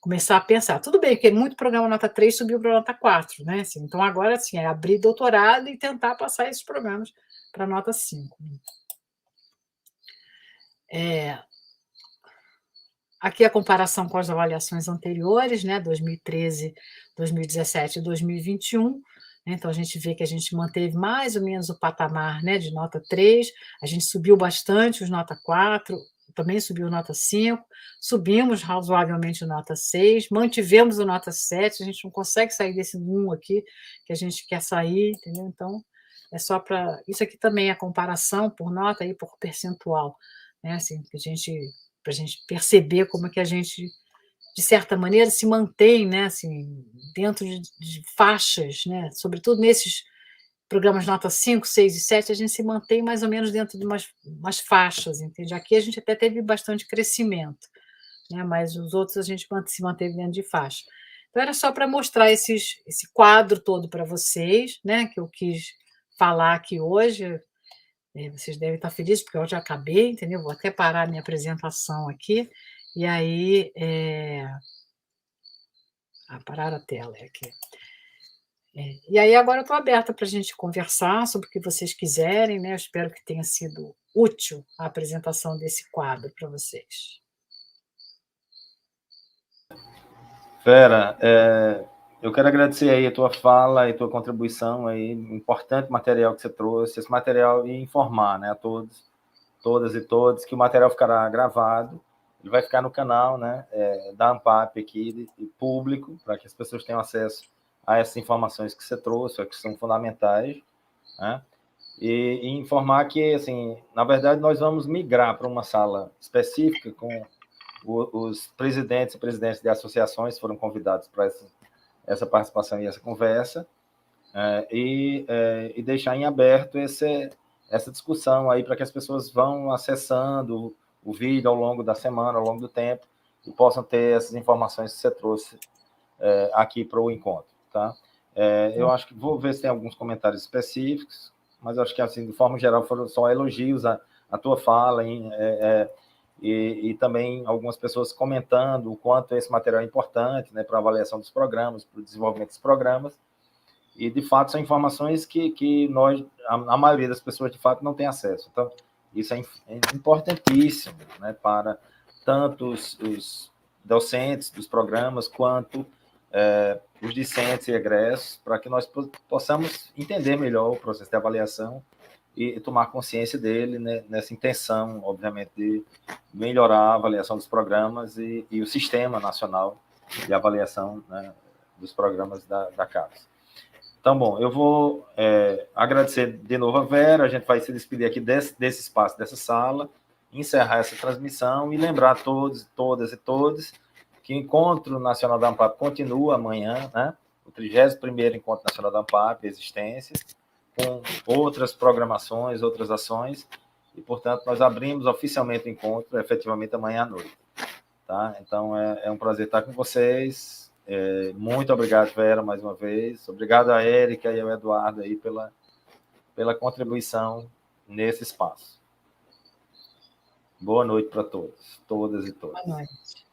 começar a pensar. Tudo bem que muito programa nota 3 subiu para nota 4, né? Assim, então, agora, assim, é abrir doutorado e tentar passar esses programas para nota 5. Aqui a comparação com as avaliações anteriores, né, 2013, 2017 e 2021. Então, a gente vê que a gente manteve mais ou menos o patamar, né, de nota 3, a gente subiu bastante os nota 4, também subiu nota 5, subimos razoavelmente nota 6, mantivemos o nota 7, a gente não consegue sair desse 1 aqui, que a gente quer sair, entendeu? Então, é só para... Isso aqui também é comparação por nota e por percentual, né, assim, que a gente... para a gente perceber como é que a gente, de certa maneira, se mantém, né, assim, dentro de faixas, né, sobretudo nesses programas nota 5, 6 e 7, a gente se mantém mais ou menos dentro de umas faixas, entende? Aqui a gente até teve bastante crescimento, né, mas os outros a gente se manteve dentro de faixa. Então, era só para mostrar esse quadro todo para vocês, né, que eu quis falar aqui hoje. Vocês devem estar felizes, porque eu já acabei, entendeu? Vou até parar a minha apresentação aqui, e aí... parar a tela, aqui. E aí, agora eu estou aberta para a gente conversar sobre o que vocês quiserem, né? Eu espero que tenha sido útil a apresentação desse quadro para vocês. Vera, eu quero agradecer aí a tua fala e tua contribuição aí, importante material que você trouxe, esse material, e informar, né, a todos, todas e todos, que o material ficará gravado, ele vai ficar no canal, né, da ANPAP aqui, público, para que as pessoas tenham acesso a essas informações que você trouxe, que são fundamentais, né, e informar que, assim, na verdade, nós vamos migrar para uma sala específica com os presidentes e presidentes de associações foram convidados para essa participação e essa conversa, e deixar em aberto essa discussão aí para que as pessoas vão acessando o vídeo ao longo da semana, ao longo do tempo, e possam ter essas informações que você trouxe aqui para o encontro, tá? Eu acho que vou ver se tem alguns comentários específicos, mas acho que, assim, de forma geral, foram só elogios à tua fala, e também algumas pessoas comentando o quanto esse material é importante, né, para a avaliação dos programas, para o desenvolvimento dos programas, e, de fato, são informações que nós, a maioria das pessoas, de fato, não tem acesso. Então, isso é importantíssimo, né, para tanto os docentes dos programas, quanto os discentes e egressos, para que nós possamos entender melhor o processo de avaliação e tomar consciência dele, né, nessa intenção, obviamente, de melhorar a avaliação dos programas e o sistema nacional de avaliação, né, dos programas da CAPES. Então, bom, eu vou agradecer de novo a Vera, a gente vai se despedir aqui desse espaço, dessa sala, encerrar essa transmissão e lembrar a todos, todas e todos que o Encontro Nacional da ANPAP continua amanhã, né? O 31º Encontro Nacional da ANPAP, Existências, com outras programações, outras ações, e, portanto, nós abrimos oficialmente o encontro, efetivamente, amanhã à noite. Tá? Então, é um prazer estar com vocês. Muito obrigado, Vera, mais uma vez. Obrigado a Érica e ao Eduardo aí pela contribuição nesse espaço. Boa noite para todos, todas e todos. Boa noite.